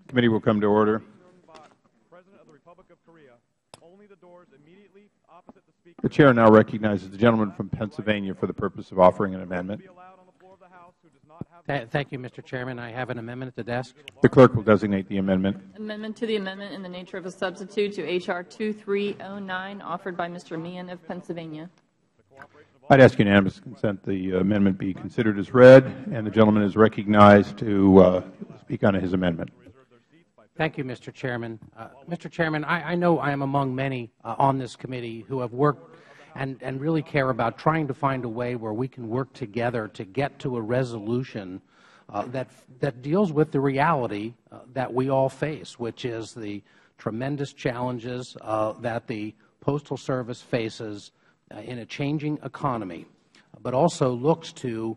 Committee will come to order. The Chair now recognizes the gentleman from Pennsylvania for the purpose of offering an amendment. Thank you, Mr. Chairman. I have an amendment at the desk. The Clerk will designate the amendment. Amendment to the amendment in the nature of a substitute to H.R. 2309, offered by Mr. Meehan of Pennsylvania. I'd ask unanimous consent the amendment be considered as read, and the gentleman is recognized to speak on his amendment. Thank you, Mr. Chairman. Mr. Chairman, I know I am among many on this committee who have worked and really care about trying to find a way where we can work together to get to a resolution that deals with the reality that we all face, which is the tremendous challenges that the Postal Service faces in a changing economy, but also looks to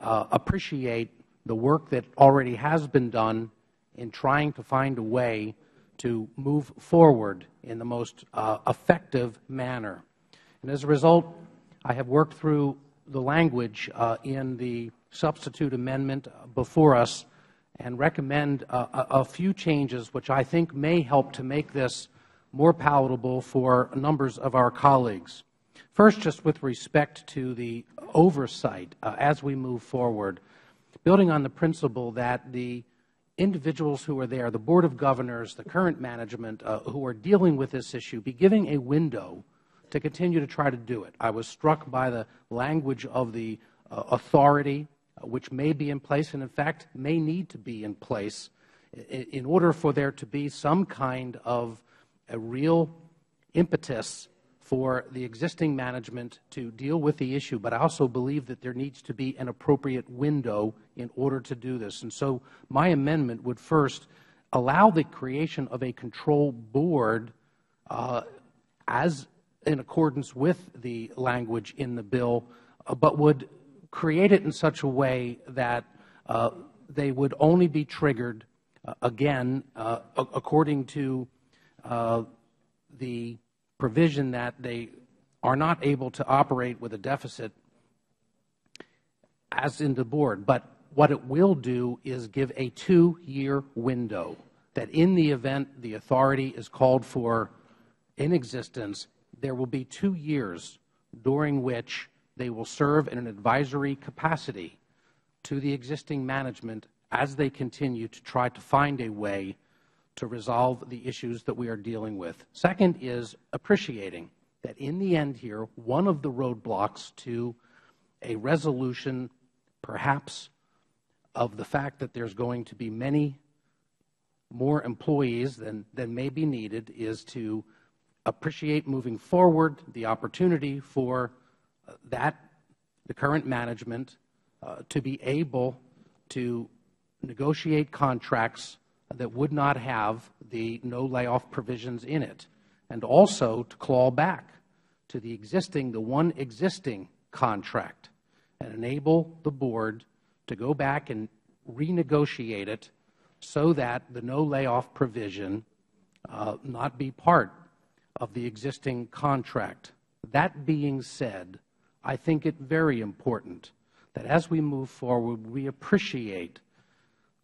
appreciate the work that already has been done in trying to find a way to move forward in the most effective manner. And as a result, I have worked through the language in the substitute amendment before us and recommend a few changes which I think may help to make this more palatable for numbers of our colleagues. First, just with respect to the oversight as we move forward, building on the principle that the individuals who are there, the Board of Governors, the current management who are dealing with this issue, be giving a window to continue to try to do it. I was struck by the language of the authority, which may be in place and, in fact, may need to be in place in order for there to be some kind of a real impetus for the existing management to deal with the issue. But I also believe that there needs to be an appropriate window in order to do this. And so my amendment would first allow the creation of a control board as in accordance with the language in the bill, but would create it in such a way that they would only be triggered, again, according to the provision that they are not able to operate with a deficit as in the board. But what it will do is give a 2-year window that in the event the authority is called for in existence, there will be 2 years during which they will serve in an advisory capacity to the existing management as they continue to try to find a way to resolve the issues that we are dealing with. Second is appreciating that in the end here, one of the roadblocks to a resolution, perhaps, of the fact that there's going to be many more employees than may be needed is to appreciate moving forward the opportunity for the current management to be able to negotiate contracts that would not have the no layoff provisions in it, and also to claw back to the one existing contract and enable the board to go back and renegotiate it so that the no layoff provision not be part of the existing contract. That being said, I think it very important that as we move forward, we appreciate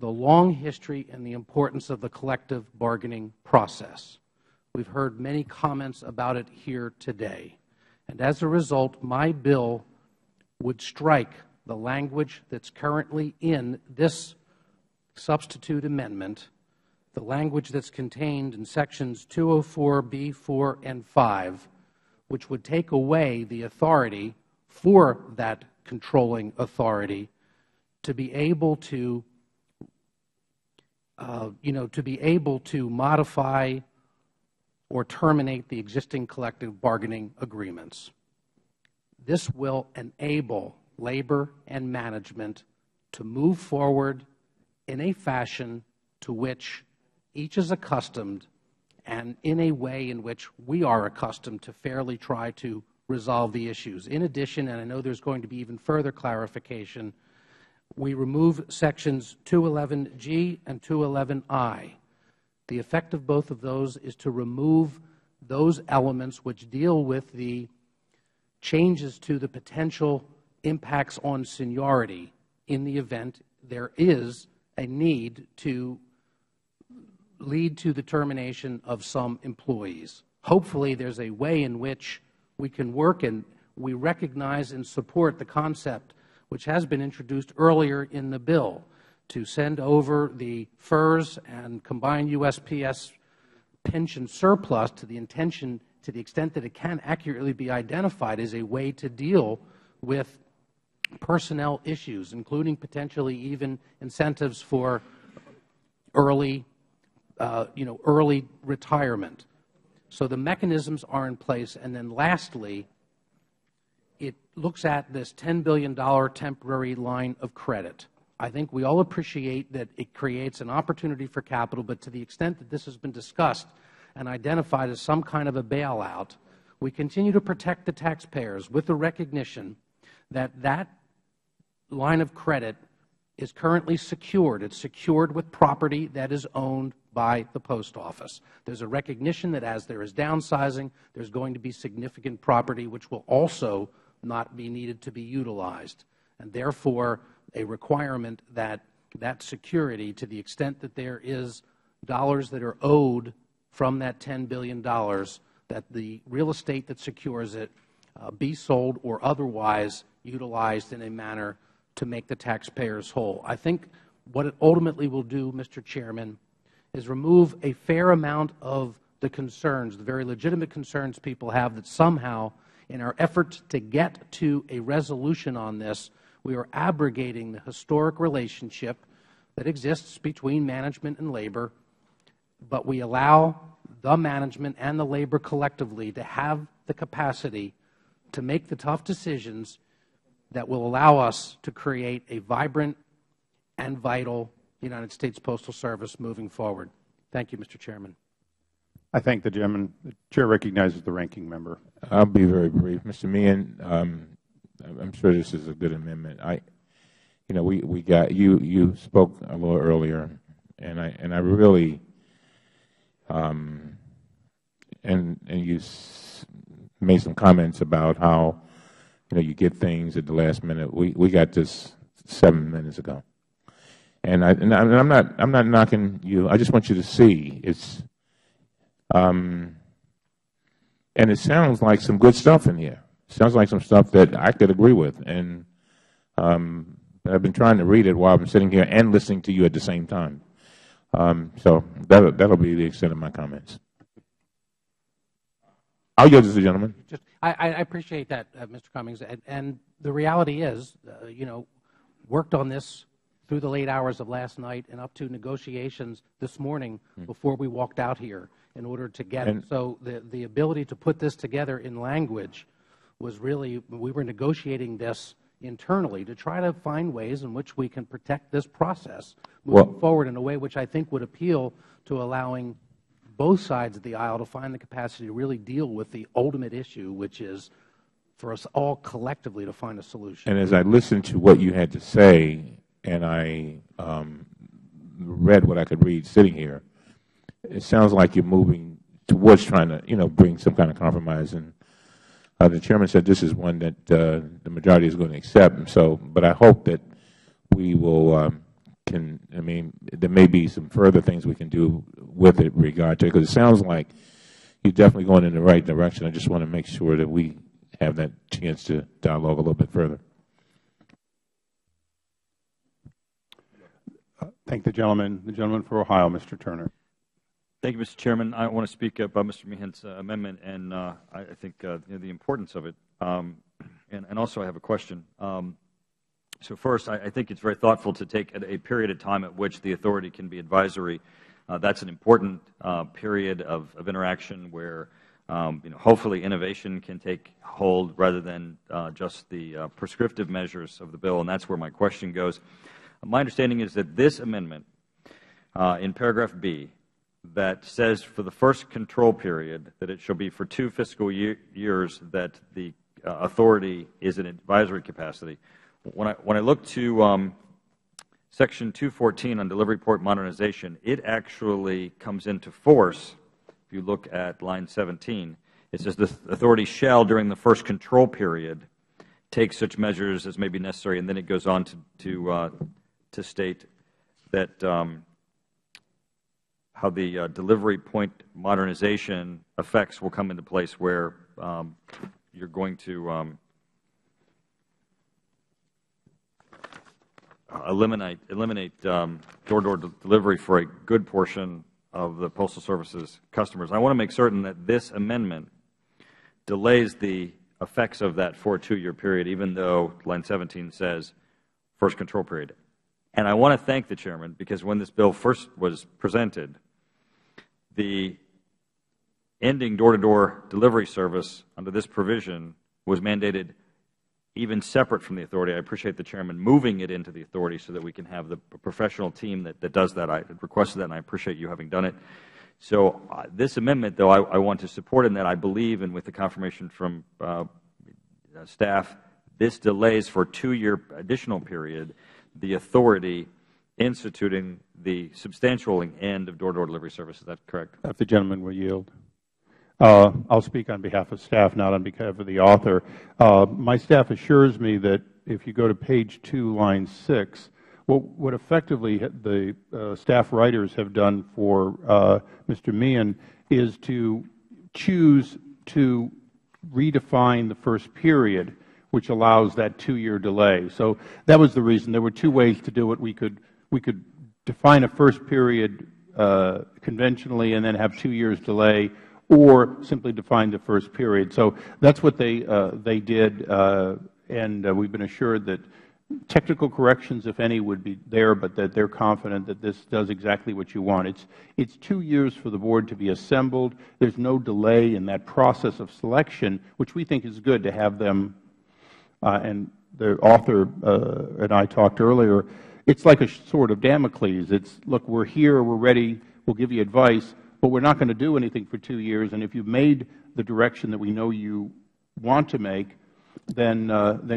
the long history and the importance of the collective bargaining process. We've heard many comments about it here today. And as a result, my bill would strike the language that's currently in this substitute amendment, the language that's contained in sections 204B, 4, and 5, which would take away the authority for that controlling authority to be able to modify or terminate the existing collective bargaining agreements. This will enable labor and management to move forward in a fashion to which each is accustomed and in a way in which we are accustomed to fairly try to resolve the issues. In addition, and I know there's going to be even further clarification, we remove sections 211G and 211I. The effect of both of those is to remove those elements which deal with the changes to the potential impacts on seniority in the event there is a need to lead to the termination of some employees. Hopefully, there's a way in which we can work, and we recognize and support the concept, which has been introduced earlier in the bill, to send over the FERS and combined USPS pension surplus to the extent that it can accurately be identified as a way to deal with personnel issues, including potentially even incentives for early retirement. So the mechanisms are in place. And then lastly, it looks at this $10 billion temporary line of credit. I think we all appreciate that it creates an opportunity for capital, but to the extent that this has been discussed and identified as some kind of a bailout, we continue to protect the taxpayers with the recognition that that line of credit is currently secured. It's secured with property that is owned by the Post Office. There's a recognition that as there is downsizing, there's going to be significant property which will also not be needed to be utilized, and therefore a requirement that that security, to the extent that there is dollars that are owed from that $10 billion, that the real estate that secures it be sold or otherwise utilized in a manner to make the taxpayers whole. I think what it ultimately will do, Mr. Chairman, is remove a fair amount of the concerns, the very legitimate concerns people have that somehow, in our effort to get to a resolution on this, we are abrogating the historic relationship that exists between management and labor, but we allow the management and the labor collectively to have the capacity to make the tough decisions that will allow us to create a vibrant and vital United States Postal Service moving forward. Thank you, Mr. Chairman. I thank the gentleman. The Chair recognizes the ranking member. I'll be very brief. Mr. Meehan, I'm sure this is a good amendment. We got you spoke a little earlier, and I really and you made some comments about how you get things at the last minute. We got this 7 minutes ago, and I'm not knocking you. I just want you to see it's and it sounds like some good stuff in here. It sounds like some stuff that I could agree with, and I've been trying to read it while I'm sitting here and listening to you at the same time. So that'll be the extent of my comments. I'll yield to the gentleman. I appreciate that, Mr. Cummings. And the reality is, worked on this through the late hours of last night and up to negotiations this morning before we walked out here in order to get it. So the ability to put this together in language was really, we were negotiating this internally to try to find ways in which we can protect this process moving forward in a way which I think would appeal to allowing both sides of the aisle to find the capacity to really deal with the ultimate issue, which is for us all collectively to find a solution. And as I listened to what you had to say, and I read what I could read sitting here, it sounds like you're moving towards trying to, bring some kind of compromise. And the chairman said this is one that the majority is going to accept. And so, but I hope that we will there may be some further things we can do with it regard to it, because it sounds like you're definitely going in the right direction. I just want to make sure that we have that chance to dialogue a little bit further. Thank the gentleman. The gentleman for Ohio, Mr. Turner. Thank you, Mr. Chairman. I want to speak about Mr. Meehan's amendment, and I think the importance of it. And also I have a question. So first, I think it's very thoughtful to take a period of time at which the authority can be advisory. That's an important period of interaction where hopefully innovation can take hold rather than just the prescriptive measures of the bill, and that's where my question goes. My understanding is that this amendment in paragraph B that says for the first control period that it shall be for 2 fiscal years that the authority is in advisory capacity. When I look to Section 214 on delivery port modernization, it actually comes into force. If you look at line 17, it says the authority shall, during the first control period, take such measures as may be necessary, and then it goes on to state that how the delivery point modernization effects will come into place where you're going to eliminate door-to-door delivery for a good portion of the Postal Service's customers. I want to make certain that this amendment delays the effects of that for a 2-year period, even though line 17 says first control period. And I want to thank the Chairman, because when this bill first was presented, the ending door-to-door delivery service under this provision was mandated even separate from the authority. I appreciate the Chairman moving it into the authority so that we can have the professional team that does that. I requested that, and I appreciate you having done it. So this amendment, though, I want to support in that I believe, and with the confirmation from staff, this delays for a 2-year additional period the authority instituting the substantial end of door-to-door delivery service. Is that correct? If the gentleman will yield. I'll speak on behalf of staff, not on behalf of the author. My staff assures me that if you go to page 2, line 6, what effectively the staff writers have done for Mr. Meehan is to choose to redefine the first period, which allows that 2-year delay. So that was the reason. There were 2 ways to do it. We could define a first period conventionally and then have 2 years delay, or simply define the first period. So that's what they did, and we've been assured that technical corrections, if any, would be there, but that they're confident that this does exactly what you want. It's 2 years for the board to be assembled. There's no delay in that process of selection, which we think is good to have them. And the author and I talked earlier. It's like a sword of Damocles. It's, look, we're here, we're ready, we'll give you advice, but we're not going to do anything for 2 years. And if you've made the direction that we know you want to make, then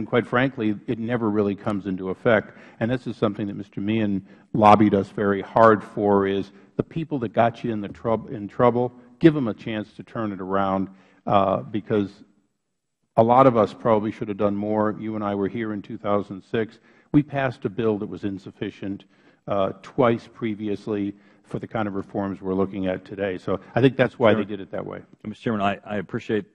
quite frankly, it never really comes into effect. And this is something that Mr. Meehan lobbied us very hard for, is the people that got you in trouble, give them a chance to turn it around, because a lot of us probably should have done more. You and I were here in 2006. We passed a bill that was insufficient twice previously for the kind of reforms we're looking at today. So I think that's why they did it that way. Mr. Chairman, I appreciate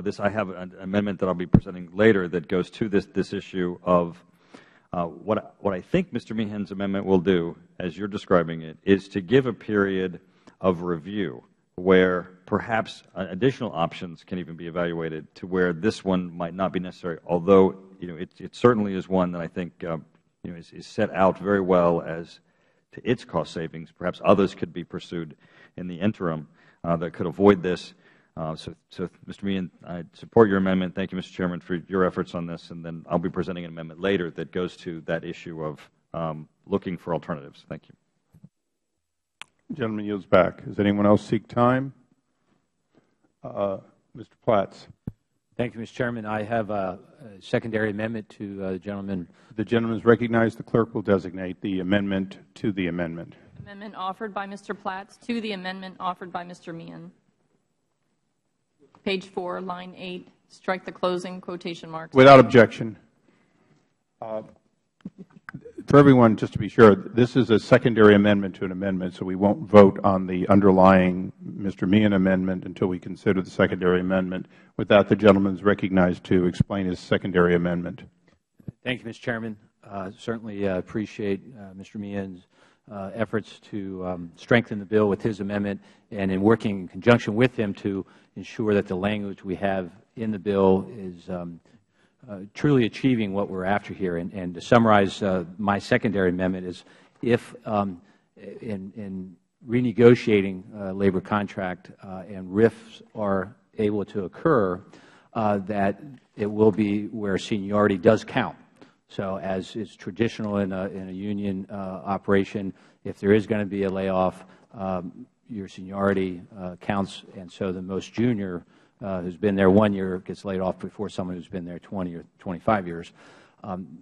this. I have an amendment that I'll be presenting later that goes to this issue of what I think Mr. Meehan's amendment will do, as you're describing it, is to give a period of review where perhaps additional options can even be evaluated, to where this one might not be necessary, although it certainly is one that I think is set out very well as to its cost savings. Perhaps others could be pursued in the interim that could avoid this. So Mr. Meehan, I support your amendment. Thank you, Mr. Chairman, for your efforts on this. And then I'll be presenting an amendment later that goes to that issue of looking for alternatives. Thank you. The gentleman yields back. Does anyone else seek time? Mr. Platts. Thank you, Mr. Chairman. I have a secondary amendment to the gentleman. The gentleman is recognized. The clerk will designate the amendment to the amendment. Amendment offered by Mr. Platts to the amendment offered by Mr. Meehan. Page 4, line 8, strike the closing quotation marks. Without objection. For everyone, just to be sure, this is a secondary amendment to an amendment, so we won't vote on the underlying Mr. Meehan amendment until we consider the secondary amendment. With that, the gentleman is recognized to explain his secondary amendment. Thank you, Mr. Chairman. Certainly appreciate Mr. Meehan's efforts to strengthen the bill with his amendment, and in working in conjunction with him to ensure that the language we have in the bill is truly achieving what we're after here. And to summarize, my secondary amendment is, if in renegotiating a labor contract and RIFs are able to occur, that it will be where seniority does count. So as is traditional in a union operation, if there is going to be a layoff, your seniority counts, and so the most junior who's been there 1 year gets laid off before someone who's been there 20 or 25 years.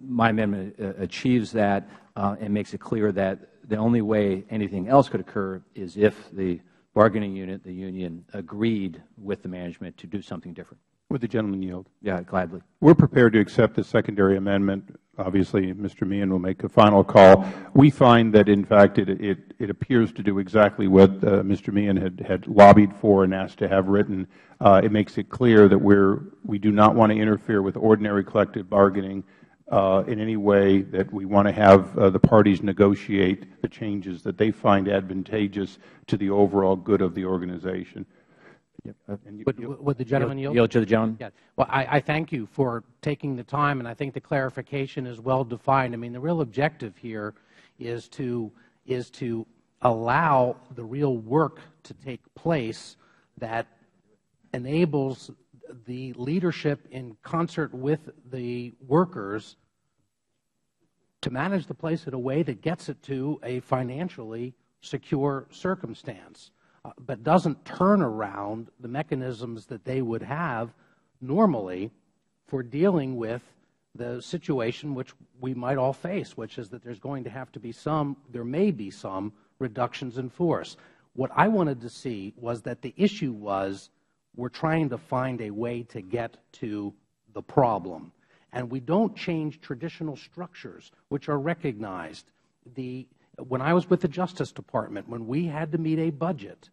My amendment achieves that and makes it clear that the only way anything else could occur is if the bargaining unit, the union, agreed with the management to do something different. Would the gentleman yield? Yeah, gladly. We're prepared to accept the secondary amendment. Obviously, Mr. Meehan will make a final call. We find that, in fact, it appears to do exactly what Mr. Meehan had lobbied for and asked to have written. It makes it clear that we do not want to interfere with ordinary collective bargaining in any way, that we want to have the parties negotiate the changes that they find advantageous to the overall good of the organization. Would the gentleman yield? Yield to the gentleman. Yeah. Well, I thank you for taking the time, and I think the clarification is well defined. I mean, the real objective here is to allow the real work to take place that enables the leadership in concert with the workers to manage the place in a way that gets it to a financially secure circumstance, but doesn't turn around the mechanisms that they would have normally for dealing with the situation which we might all face, which is that there's going to have to be there may be some reductions in force. What I wanted to see was that the issue was we're trying to find a way to get to the problem. And we don't change traditional structures which are recognized. When I was with the Justice Department, when we had to meet a budget,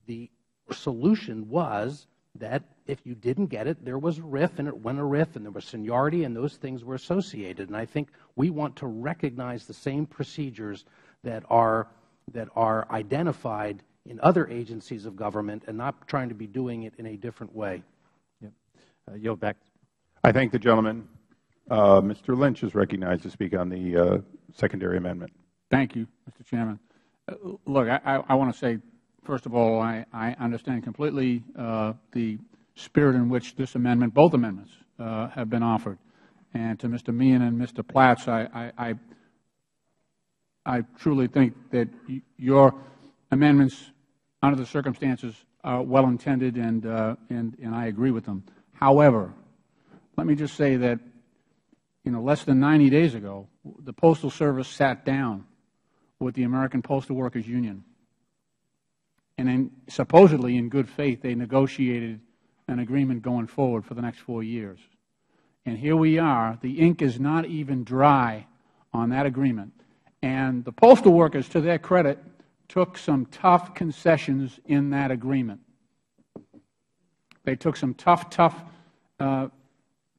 the solution was that if you didn't get it, there was a RIF, and it went a RIF, and there was seniority, and those things were associated. And I think we want to recognize the same procedures that are identified in other agencies of government, and not trying to be doing it in a different way. Yep. Yield back. I thank the gentleman. Mr. Lynch is recognized to speak on the secondary amendment. Thank you, Mr. Chairman. Look, I want to say, first of all, I understand completely the spirit in which this amendment, both amendments, have been offered. And to Mr. Meehan and Mr. Platts, I truly think that your amendments, under the circumstances, are well intended, and I agree with them. However, let me just say that, less than 90 days ago, the Postal Service sat down with the American Postal Workers Union, and supposedly in good faith, they negotiated an agreement going forward for the next 4 years. And here we are. The ink is not even dry on that agreement. And the postal workers, to their credit, took some tough concessions in that agreement. They took some tough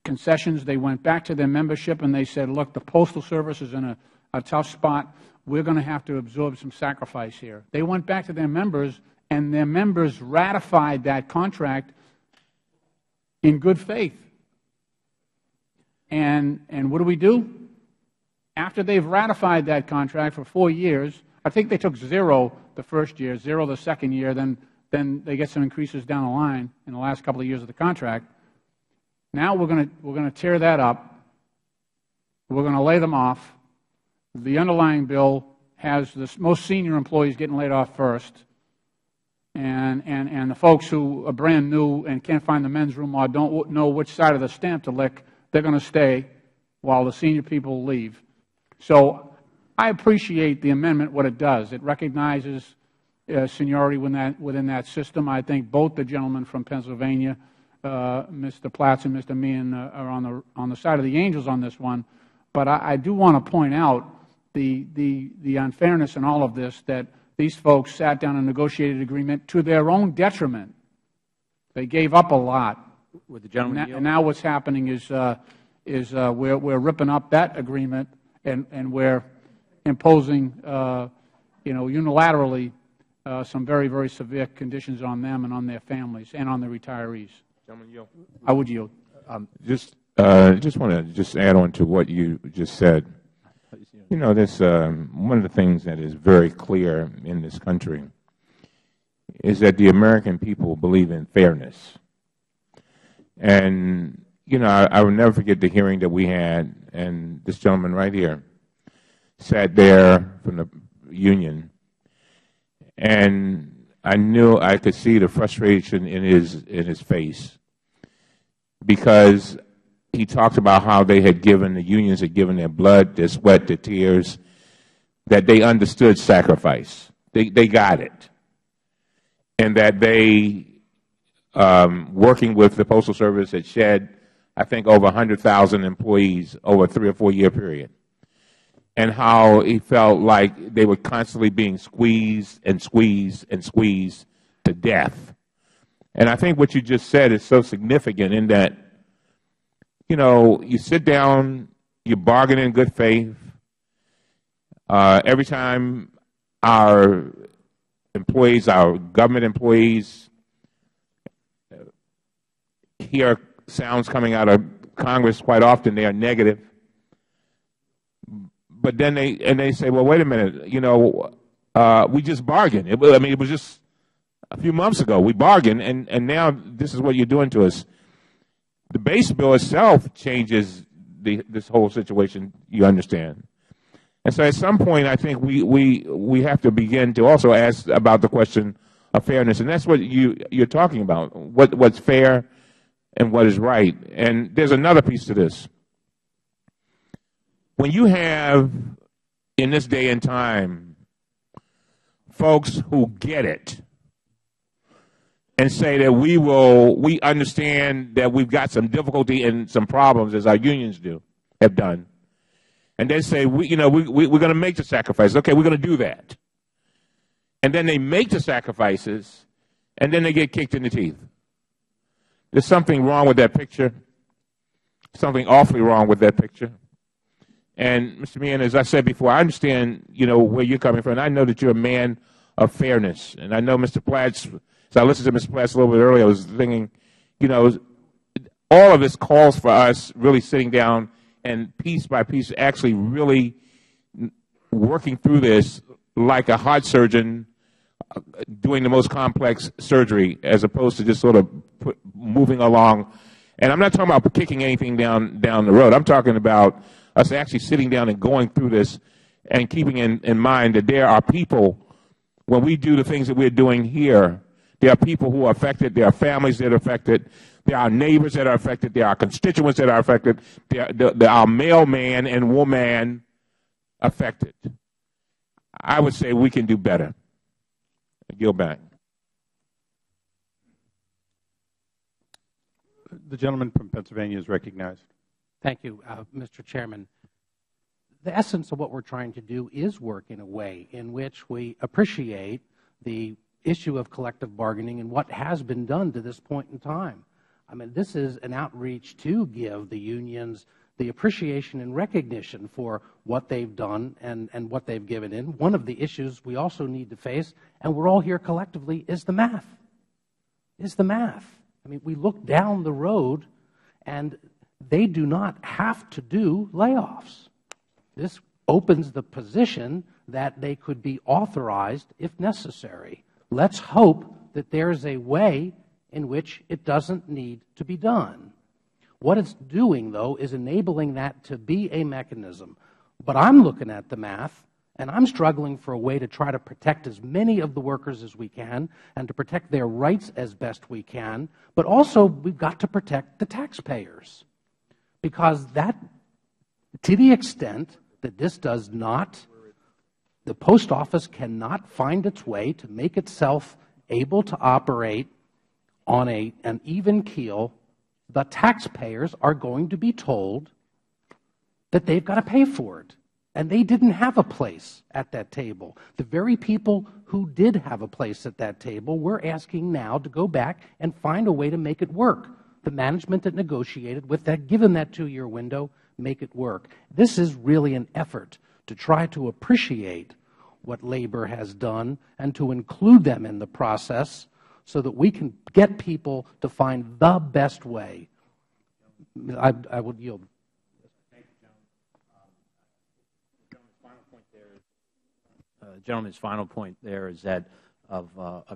concessions. They went back to their membership and they said, look, the Postal Service is in a tough spot. We're going to have to absorb some sacrifice here. They went back to their members, and their members ratified that contract in good faith. And what do? After they've ratified that contract for 4 years, I think they took 0 the first year, 0 the second year, then they get some increases down the line in the last couple of years of the contract. Now we're going to tear that up. We're going to lay them off. The underlying bill has the most senior employees getting laid off first, and the folks who are brand new and can't find the men's room or don't know which side of the stamp to lick, they're going to stay while the senior people leave. So I appreciate the amendment, what it does. It recognizes seniority within that system. I think both the gentlemen from Pennsylvania, Mr. Platts and Mr. Meehan, are on the side of the angels on this one. But I do want to point out the unfairness in all of this, that these folks sat down and negotiated an agreement to their own detriment. They gave up a lot. Would the gentleman yield? And now what's happening is we're ripping up that agreement, and we're imposing unilaterally some very, very severe conditions on them and on their families and on the retirees. Gentleman yield. I would yield. Just want to add on to what you just said. This one of the things that is very clear in this country is that the American people believe in fairness. And I will never forget the hearing that we had, and this gentleman right here sat there from the union, and I could see the frustration in his face, because he talked about how the unions had given their blood, their sweat, their tears, that they understood sacrifice. They got it. And that they working with the Postal Service had shed, I think, over 100,000 employees over a 3 or 4 year period, and how he felt like they were constantly being squeezed and squeezed and squeezed to death. And I think what you just said is so significant in that, you know, you sit down, you bargain in good faith. Every time our employees, our government employees, hear sounds coming out of Congress, quite often they are negative. But then they say, well, wait a minute, you know, we just bargained. It was just a few months ago. We bargained, and now this is what you're doing to us. The base bill itself changes this whole situation, you understand. And so at some point, I think we have to begin to also ask about the question of fairness. And that's what you're talking about, what's fair and what is right. And there's another piece to this. When you have, in this day and time, folks who get it and say that we understand that we've got some difficulty and some problems, as our unions have done, and they say, we're going to make the sacrifices. Okay, we're going to do that. And then they make the sacrifices, and then they get kicked in the teeth. There's something wrong with that picture, something awfully wrong with that picture. And, Mr. Meehan, as I said before, I understand, where you're coming from, and I know that you're a man of fairness. And I know Mr. Platts, as I listened to Mr. Platts a little bit earlier, I was thinking, all of this calls for us really sitting down and piece by piece actually really working through this like a heart surgeon doing the most complex surgery, as opposed to just sort of moving along. And I'm not talking about kicking anything down the road. I'm talking about us actually sitting down and going through this and keeping in mind that there are people, when we do the things that we're doing here, there are people who are affected, there are families that are affected, there are neighbors that are affected, there are constituents that are affected, there are mailman and woman affected. I would say we can do better. I yield back. The gentleman from Pennsylvania is recognized. Thank you, Mr. Chairman. The essence of what we're trying to do is work in a way in which we appreciate the issue of collective bargaining and what has been done to this point in time. I mean, this is an outreach to give the unions the appreciation and recognition for what they've done and what they've given in. One of the issues we also need to face, and we're all here collectively, is the math. I mean, we look down the road, and they do not have to do layoffs. This opens the position that they could be authorized if necessary. Let's hope that there's a way in which it doesn't need to be done. What it's doing, though, is enabling that to be a mechanism. But I'm looking at the math, and I'm struggling for a way to try to protect as many of the workers as we can and to protect their rights as best we can. But also, we've got to protect the taxpayers. Because that, to the extent that this does not, the Post Office cannot find its way to make itself able to operate on an even keel, the taxpayers are going to be told that they've got to pay for it. And they didn't have a place at that table. The very people who did have a place at that table, we're asking now to go back and find a way to make it work. The management that negotiated with that, given that 2-year window, make it work. This is really an effort to try to appreciate what labor has done and to include them in the process so that we can get people to find the best way. I would yield. Thank you, gentleman. Gentleman's final point there is that of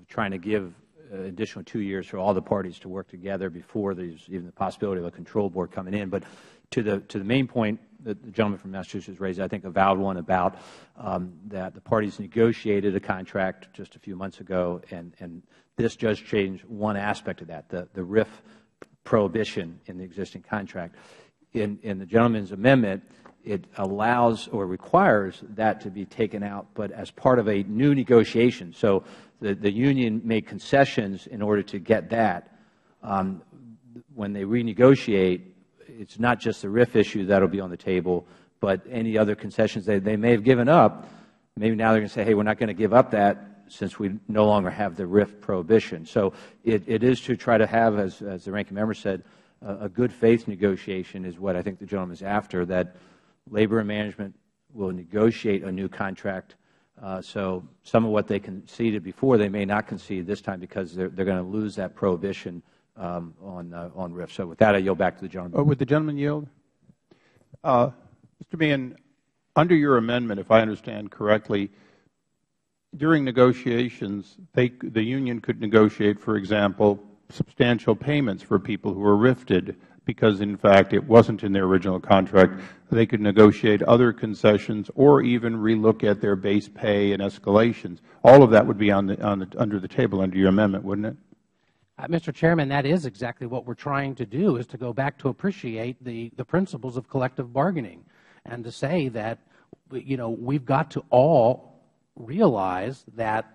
trying to give additional 2 years for all the parties to work together before there's even the possibility of a control board coming in. But to the main point that the gentleman from Massachusetts raised, I think a valid one about that the parties negotiated a contract just a few months ago, and this just changed one aspect of that, the RIF prohibition in the existing contract. In the gentleman's amendment, it allows or requires that to be taken out, but as part of a new negotiation. So the union made concessions in order to get that. when they renegotiate, it's not just the RIF issue that will be on the table, but any other concessions they may have given up. Maybe now they're going to say, hey, we're not going to give up that since we no longer have the RIF prohibition. So it is to try to have, as the ranking member said, a good faith negotiation is what I think the gentleman is after, that labor and management will negotiate a new contract. So some of what they conceded before, they may not concede this time because they're going to lose that prohibition on RIF. So with that, I yield back to the gentleman. Would the gentleman yield? Mr. Meehan, under your amendment, if I understand correctly, during negotiations, the union could negotiate, for example, substantial payments for people who were rifted because, in fact, it wasn't in their original contract. They could negotiate other concessions or even relook at their base pay and escalations. All of that would be under the table under your amendment, wouldn't it? Mr. Chairman, that is exactly what we're trying to do, is to go back to appreciate the principles of collective bargaining and to say that, we've got to all realize that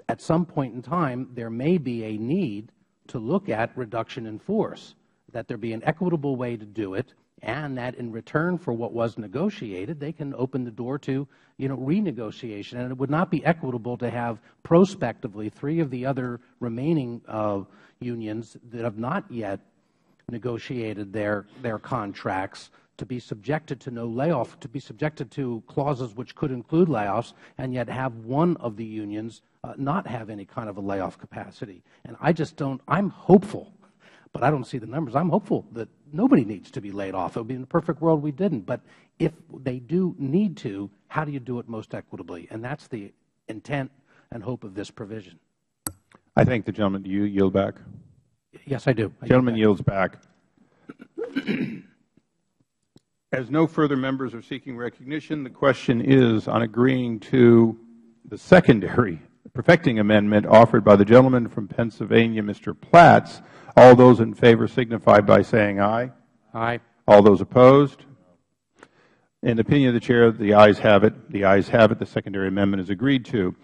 at some point in time there may be a need to look at reduction in force, that there be an equitable way to do it, and that in return for what was negotiated, they can open the door to, renegotiation. And it would not be equitable to have prospectively 3 of the other remaining unions that have not yet negotiated their contracts to be subjected to no layoff, to be subjected to clauses which could include layoffs, and yet have one of the unions not have any kind of a layoff capacity. And I just don't, I'm hopeful, but I don't see the numbers. I'm hopeful that nobody needs to be laid off. It would be in a perfect world we didn't. But if they do need to, how do you do it most equitably? And that's the intent and hope of this provision. I thank the gentleman. Do you yield back? Yes, I do. The gentleman yields back. As no further members are seeking recognition, the question is on agreeing to the secondary perfecting amendment offered by the gentleman from Pennsylvania, Mr. Platts. All those in favor signify by saying aye. Aye. All those opposed? In the opinion of the Chair, the ayes have it. The ayes have it. The secondary amendment is agreed to.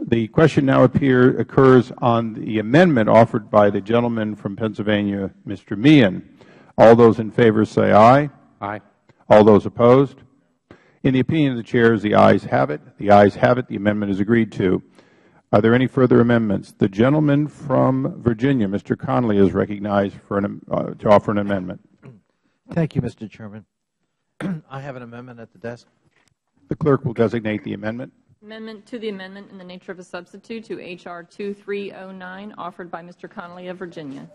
The question now occurs on the amendment offered by the gentleman from Pennsylvania, Mr. Meehan. All those in favor say aye. Aye. All those opposed? In the opinion of the Chair, the ayes have it. The ayes have it. The amendment is agreed to. Are there any further amendments? The gentleman from Virginia, Mr. Connolly, is recognized for to offer an amendment. Thank you, Mr. Chairman. I have an amendment at the desk. The clerk will designate the amendment. Amendment to the amendment in the nature of a substitute to H.R. 2309, offered by Mr. Connolly of Virginia.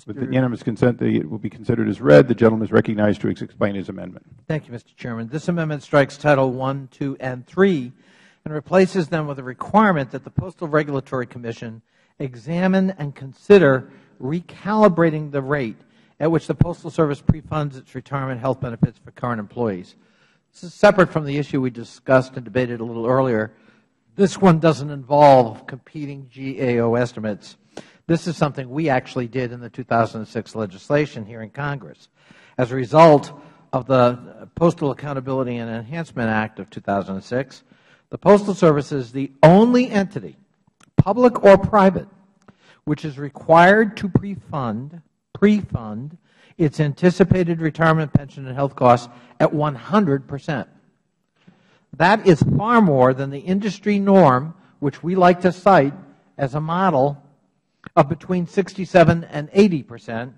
With unanimous consent, it will be considered as read. The gentleman is recognized to explain his amendment. Thank you, Mr. Chairman. This amendment strikes Title I, II, and III and replaces them with a requirement that the Postal Regulatory Commission examine and consider recalibrating the rate at which the Postal Service pre-funds its retirement health benefits for current employees. This is separate from the issue we discussed and debated a little earlier. This one doesn't involve competing GAO estimates. This is something we actually did in the 2006 legislation here in Congress. As a result of the Postal Accountability and Enhancement Act of 2006, the Postal Service is the only entity, public or private, which is required to pre-fund its anticipated retirement pension and health costs at 100%. That is far more than the industry norm, which we like to cite as a model of between 67 and 80%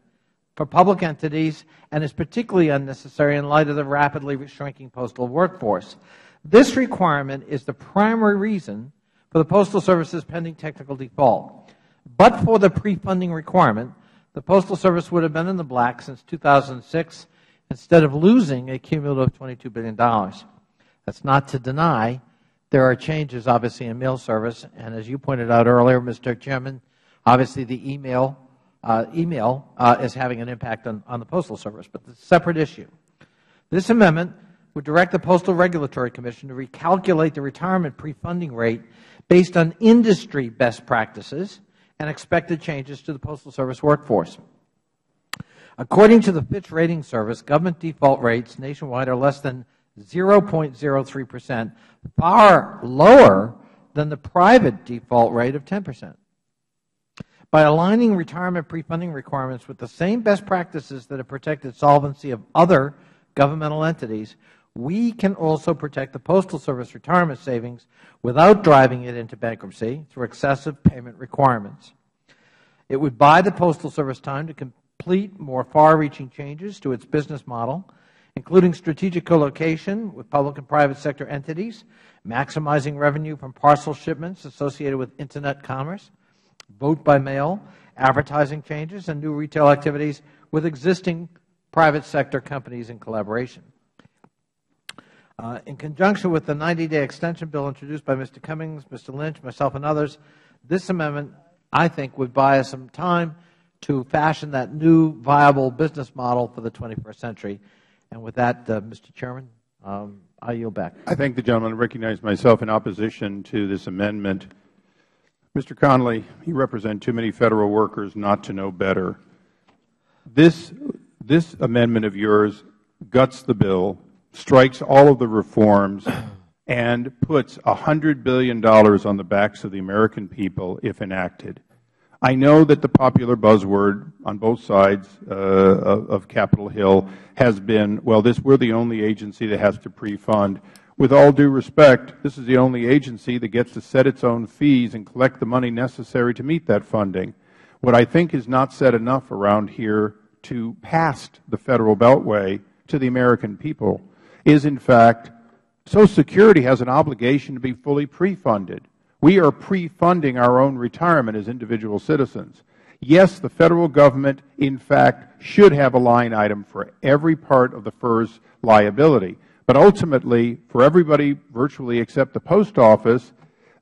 for public entities, and is particularly unnecessary in light of the rapidly shrinking postal workforce. This requirement is the primary reason for the Postal Service's pending technical default. But for the pre-funding requirement, the Postal Service would have been in the black since 2006 instead of losing a cumulative $22 billion. That's not to deny there are changes, obviously, in mail service, and as you pointed out earlier, Mr. Chairman, obviously the email is having an impact on the Postal Service, but it's a separate issue. This amendment would direct the Postal Regulatory Commission to recalculate the retirement pre-funding rate based on industry best practices and expected changes to the Postal Service workforce. According to the Fitch Rating Service, government default rates nationwide are less than 0.03%, far lower than the private default rate of 10%. By aligning retirement pre-funding requirements with the same best practices that have protected solvency of other governmental entities, we can also protect the Postal Service retirement savings without driving it into bankruptcy through excessive payment requirements. It would buy the Postal Service time to complete more far-reaching changes to its business model, including strategic co-location with public and private sector entities, maximizing revenue from parcel shipments associated with Internet commerce, vote by mail, advertising changes, and new retail activities with existing private sector companies in collaboration. In conjunction with the 90-day extension bill introduced by Mr. Cummings, Mr. Lynch, myself, and others, this amendment, I think, would buy us some time to fashion that new viable business model for the 21st century. And with that, Mr. Chairman, I yield back. I thank the gentleman. I recognize myself in opposition to this amendment. Mr. Connolly, you represent too many Federal workers not to know better. This amendment of yours guts the bill, strikes all of the reforms, and puts $100 billion on the backs of the American people if enacted. I know that the popular buzzword on both sides of Capitol Hill has been, well, we're the only agency that has to pre-fund. With all due respect, this is the only agency that gets to set its own fees and collect the money necessary to meet that funding. What I think is not said enough around here to past the Federal Beltway to the American people is, in fact, Social Security has an obligation to be fully pre-funded. We are pre-funding our own retirement as individual citizens. Yes, the Federal Government, in fact, should have a line item for every part of the FERS liability. But ultimately, for everybody virtually except the Post Office,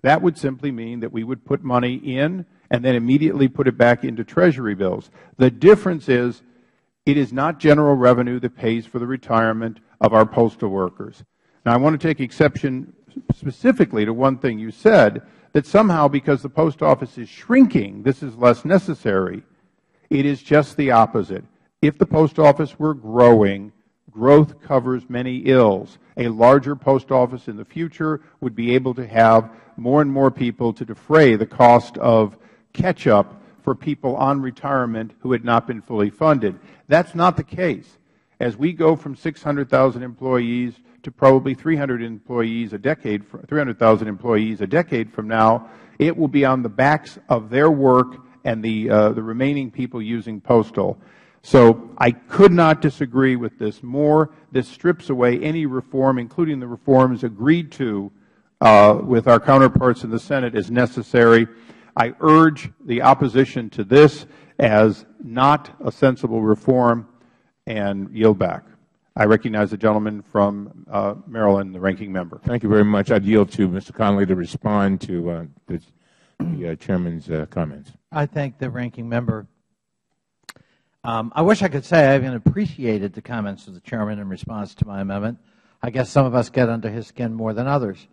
that would simply mean that we would put money in and then immediately put it back into Treasury bills. The difference is it is not general revenue that pays for the retirement of our postal workers. Now, I want to take exception specifically to one thing you said, that somehow because the Post Office is shrinking, this is less necessary. It is just the opposite. If the Post Office were growing, growth covers many ills. A larger Post Office in the future would be able to have more and more people to defray the cost of catch-up for people on retirement who had not been fully funded. That's not the case. As we go from 600,000 employees to probably 300,000 employees a decade from now, it will be on the backs of their work and the remaining people using postal. So I could not disagree with this more. This strips away any reform, including the reforms agreed to with our counterparts in the Senate as necessary. I urge the opposition to this as not a sensible reform and yield back. I recognize the gentleman from Maryland, the ranking member. Thank you very much. I'd yield to Mr. Connolly to respond to the Chairman's comments. I thank the ranking member. I wish I could say I even appreciated the comments of the Chairman in response to my amendment. I guess some of us get under his skin more than others.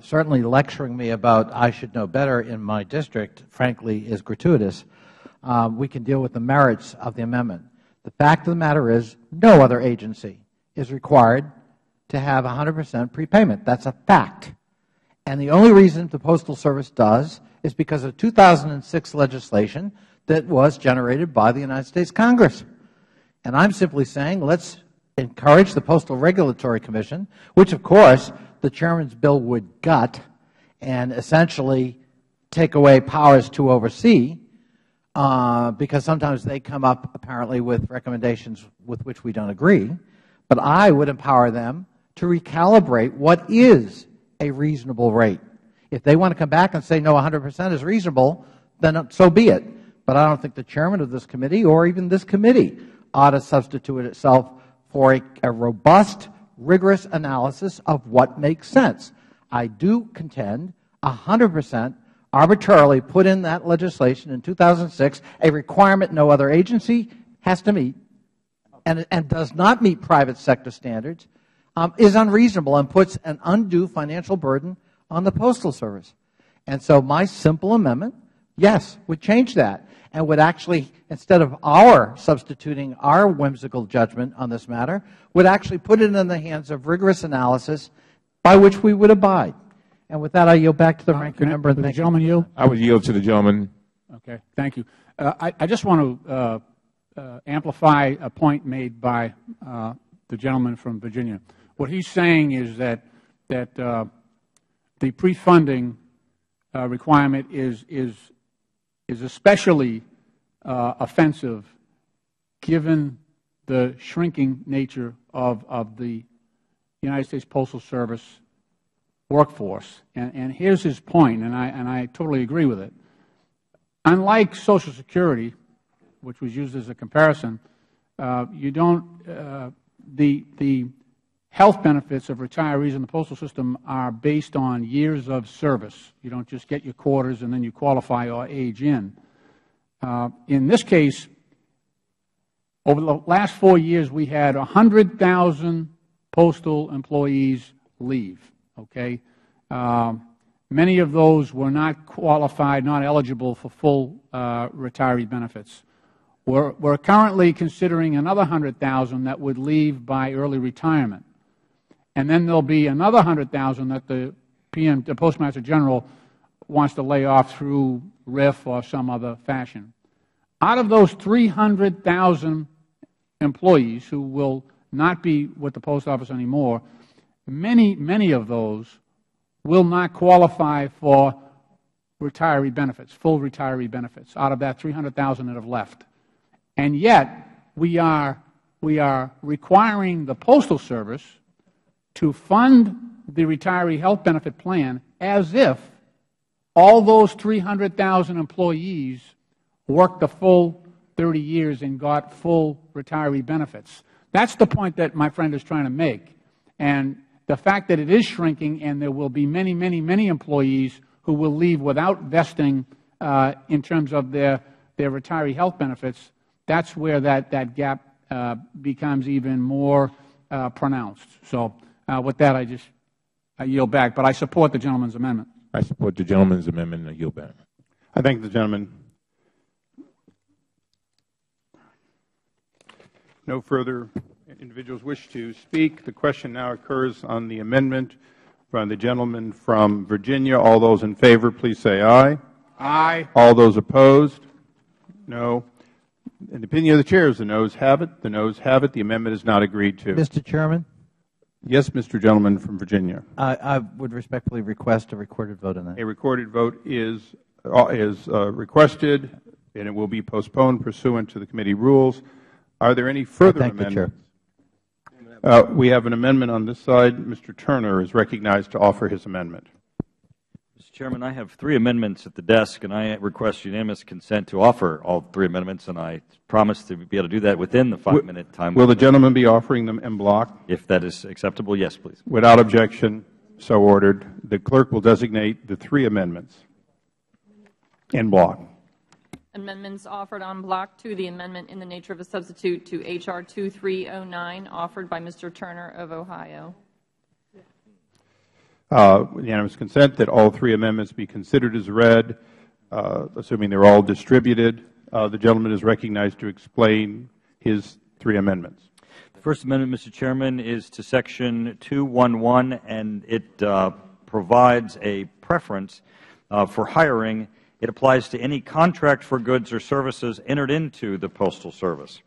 Certainly lecturing me about I should know better in my district, frankly, is gratuitous. We can deal with the merits of the amendment. The fact of the matter is no other agency is required to have 100% prepayment. That's a fact. And the only reason the Postal Service does is because of 2006 legislation that was generated by the United States Congress. And I'm simply saying let's encourage the Postal Regulatory Commission, which, of course, the Chairman's bill would gut and essentially take away powers to oversee, because sometimes they come up apparently with recommendations with which we don't agree. But I would empower them to recalibrate what is a reasonable rate. If they want to come back and say, no, 100% is reasonable, then so be it. But I don't think the Chairman of this committee or even this committee ought to substitute itself for a robust, rigorous analysis of what makes sense. I do contend 100% arbitrarily put in that legislation in 2006 a requirement no other agency has to meet and does not meet private sector standards is unreasonable and puts an undue financial burden on the Postal Service. And so my simple amendment, yes, would change that and would actually, instead of our substituting our whimsical judgment on this matter, would actually put it in the hands of rigorous analysis by which we would abide. And with that, I yield back to the ranking member. Would the gentleman yield? I would yield to the gentleman Okay, thank you. I just want to amplify a point made by the gentleman from Virginia. What he's saying is that the pre-funding requirement is especially offensive given the shrinking nature of the United States Postal Service workforce. And here's his point, and I totally agree with it. Unlike Social Security, which was used as a comparison, you don't the health benefits of retirees in the postal system are based on years of service. You don't just get your quarters and then you qualify or age in. In this case, over the last 4 years, we had 100,000 postal employees leave. Okay, many of those were not qualified, not eligible for full retiree benefits. We're currently considering another 100,000 that would leave by early retirement, and then there'll be another 100,000 that the Postmaster General wants to lay off through RIF or some other fashion. Out of those 300,000 employees who will not be with the Post Office anymore, many of those will not qualify for retiree benefits, full retiree benefits, out of that 300,000 that have left. And yet, we are requiring the Postal Service to fund the retiree health benefit plan as if all those 300,000 employees worked the full 30 years and got full retiree benefits. That's the point that my friend is trying to make. And the fact that it is shrinking and there will be many, many, many employees who will leave without vesting in terms of their retiree health benefits, that's where that gap becomes even more pronounced. So with that, I yield back. But I support the gentleman's amendment. I support the gentleman's amendment and I yield back. I thank the gentleman. No further individuals wish to speak. The question now occurs on the amendment from the gentleman from Virginia. All those in favor, please say aye. Aye. All those opposed? No. In the opinion of the chairs, the noes have it. The noes have it. The amendment is not agreed to. Mr. Chairman? Yes, Mr. Gentleman from Virginia. I would respectfully request a recorded vote on that. A recorded vote is requested, and it will be postponed pursuant to the committee rules. Are there any further amendments? We have an amendment on this side. Mr. Turner is recognized to offer his amendment. Mr. Chairman, I have 3 amendments at the desk, and I request unanimous consent to offer all 3 amendments, and I promise to be able to do that within the 5-minute time. Will the gentleman be offering them en bloc? If that is acceptable, yes, please. Without objection, so ordered. The clerk will designate the 3 amendments en bloc. Amendments offered en bloc to the amendment in the nature of a substitute to H.R. 2309, offered by Mr. Turner of Ohio. Unanimous consent that all 3 amendments be considered as read, assuming they're all distributed. The gentleman is recognized to explain his 3 amendments. The first amendment, Mr. Chairman, is to Section 211, and it provides a preference for hiring. It applies to any contract for goods or services entered into the Postal Service.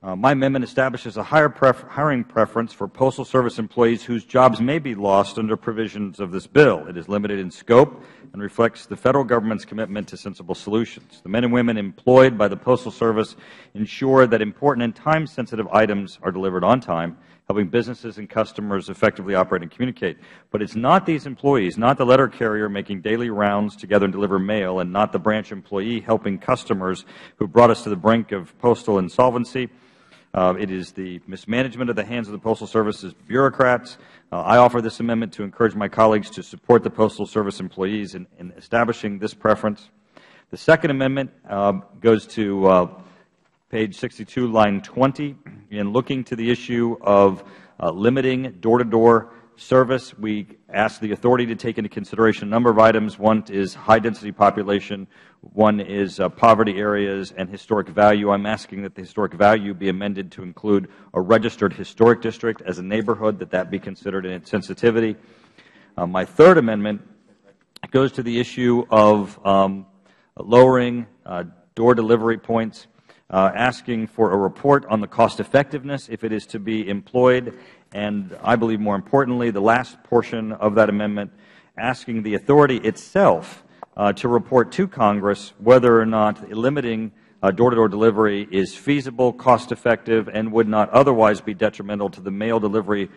My amendment establishes a hiring preference for Postal Service employees whose jobs may be lost under provisions of this bill. It is limited in scope and reflects the Federal Government's commitment to sensible solutions. The men and women employed by the Postal Service ensure that important and time-sensitive items are delivered on time, helping businesses and customers effectively operate and communicate. But it's not these employees, not the letter carrier making daily rounds to gather and deliver mail, and not the branch employee helping customers who brought us to the brink of postal insolvency. It is the mismanagement of the hands of the Postal Service's bureaucrats. I offer this amendment to encourage my colleagues to support the Postal Service employees in establishing this preference. The second amendment goes to page 62, line 20. In looking to the issue of limiting door-to-door service, we ask the authority to take into consideration a number of items. One is high-density population. One is poverty areas and historic value. I'm asking that the historic value be amended to include a registered historic district as a neighborhood, that be considered in its sensitivity. My third amendment goes to the issue of lowering door delivery points, asking for a report on the cost effectiveness if it is to be employed, and I believe more importantly, the last portion of that amendment, asking the authority itself to report to Congress whether or not limiting door-to-door delivery is feasible, cost-effective, and would not otherwise be detrimental to the mail delivery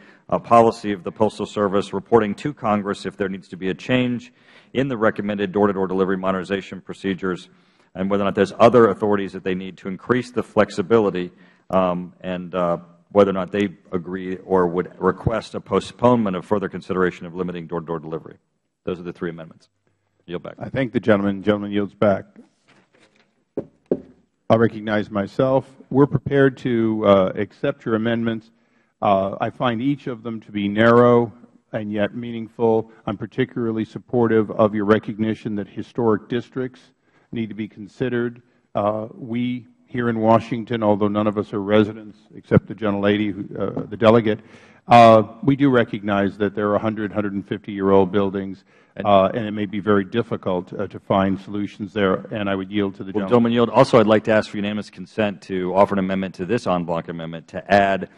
policy of the Postal Service, reporting to Congress if there needs to be a change in the recommended door-to-door delivery modernization procedures, and whether or not there's other authorities that they need to increase the flexibility, and whether or not they agree or would request a postponement of further consideration of limiting door-to-door delivery. Those are the three amendments. Yield back. I thank the gentleman. The gentleman yields back. I'll recognize myself. We're prepared to accept your amendments. I find each of them to be narrow and yet meaningful. I'm particularly supportive of your recognition that historic districts need to be considered. We here in Washington, although none of us are residents except the gentlelady, the delegate, we do recognize that there are 100, 150-year-old buildings, and it may be very difficult to find solutions there, and I would yield to the gentleman. Gentleman yield. Also, I'd like to ask for unanimous consent to offer an amendment to this en bloc amendment to add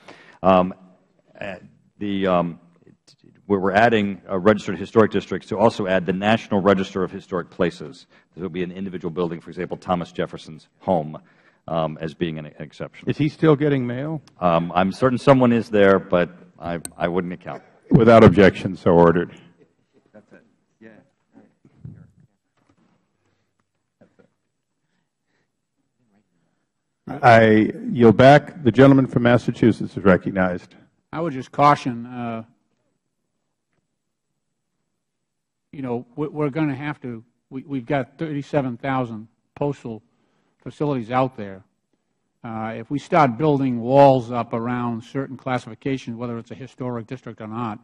where we're adding registered historic districts, to also add the National Register of Historic Places. There will be an individual building, for example, Thomas Jefferson's home, as being an exception. Is he still getting mail? I'm certain someone is there, but I wouldn't account. Without objection, so ordered. That's it. Yeah. I yield back. The gentleman from Massachusetts is recognized. I would just caution, we're going to have to, we've got 37,000 postal facilities out there. If we start building walls up around certain classifications, whether it's a historic district or not,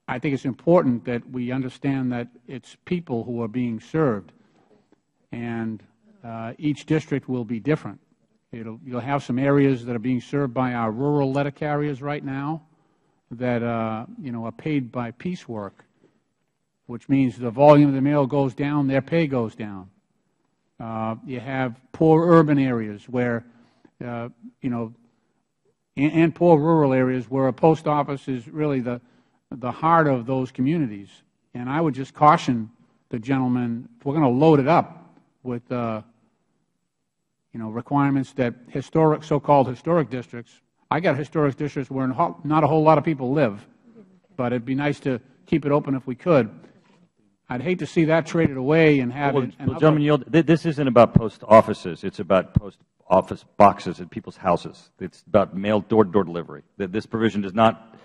I think it's important that we understand that it's people who are being served, and each district will be different. You'll have some areas that are being served by our rural letter carriers right now that are paid by piecework, which means the volume of the mail goes down, their pay goes down. You have poor urban areas where, and poor rural areas where a post office is really the heart of those communities. And I would just caution the gentleman, if we're going to load it up with, requirements that so-called historic districts. I got historic districts where not a whole lot of people live, but it'd be nice to keep it open if we could. I'd hate to see that traded away and have it. Gentleman yield. This isn't about post offices. It's about post office boxes at people's houses. It's about mail door-to-door delivery. This provision does not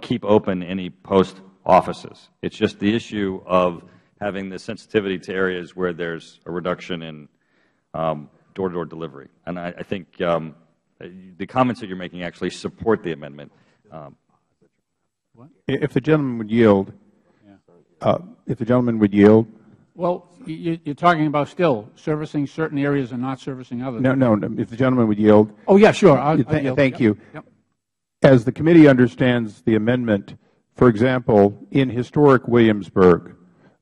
keep open any post offices. It's just the issue of having the sensitivity to areas where there's a reduction in door-to-door delivery. And I think the comments that you're making actually support the amendment. If the gentleman would yield. If the gentleman would yield. Well, you're talking about still servicing certain areas and not servicing others. No. If the gentleman would yield. Oh, yeah, sure. Thank you. Yep. As the committee understands the amendment, for example, in historic Williamsburg,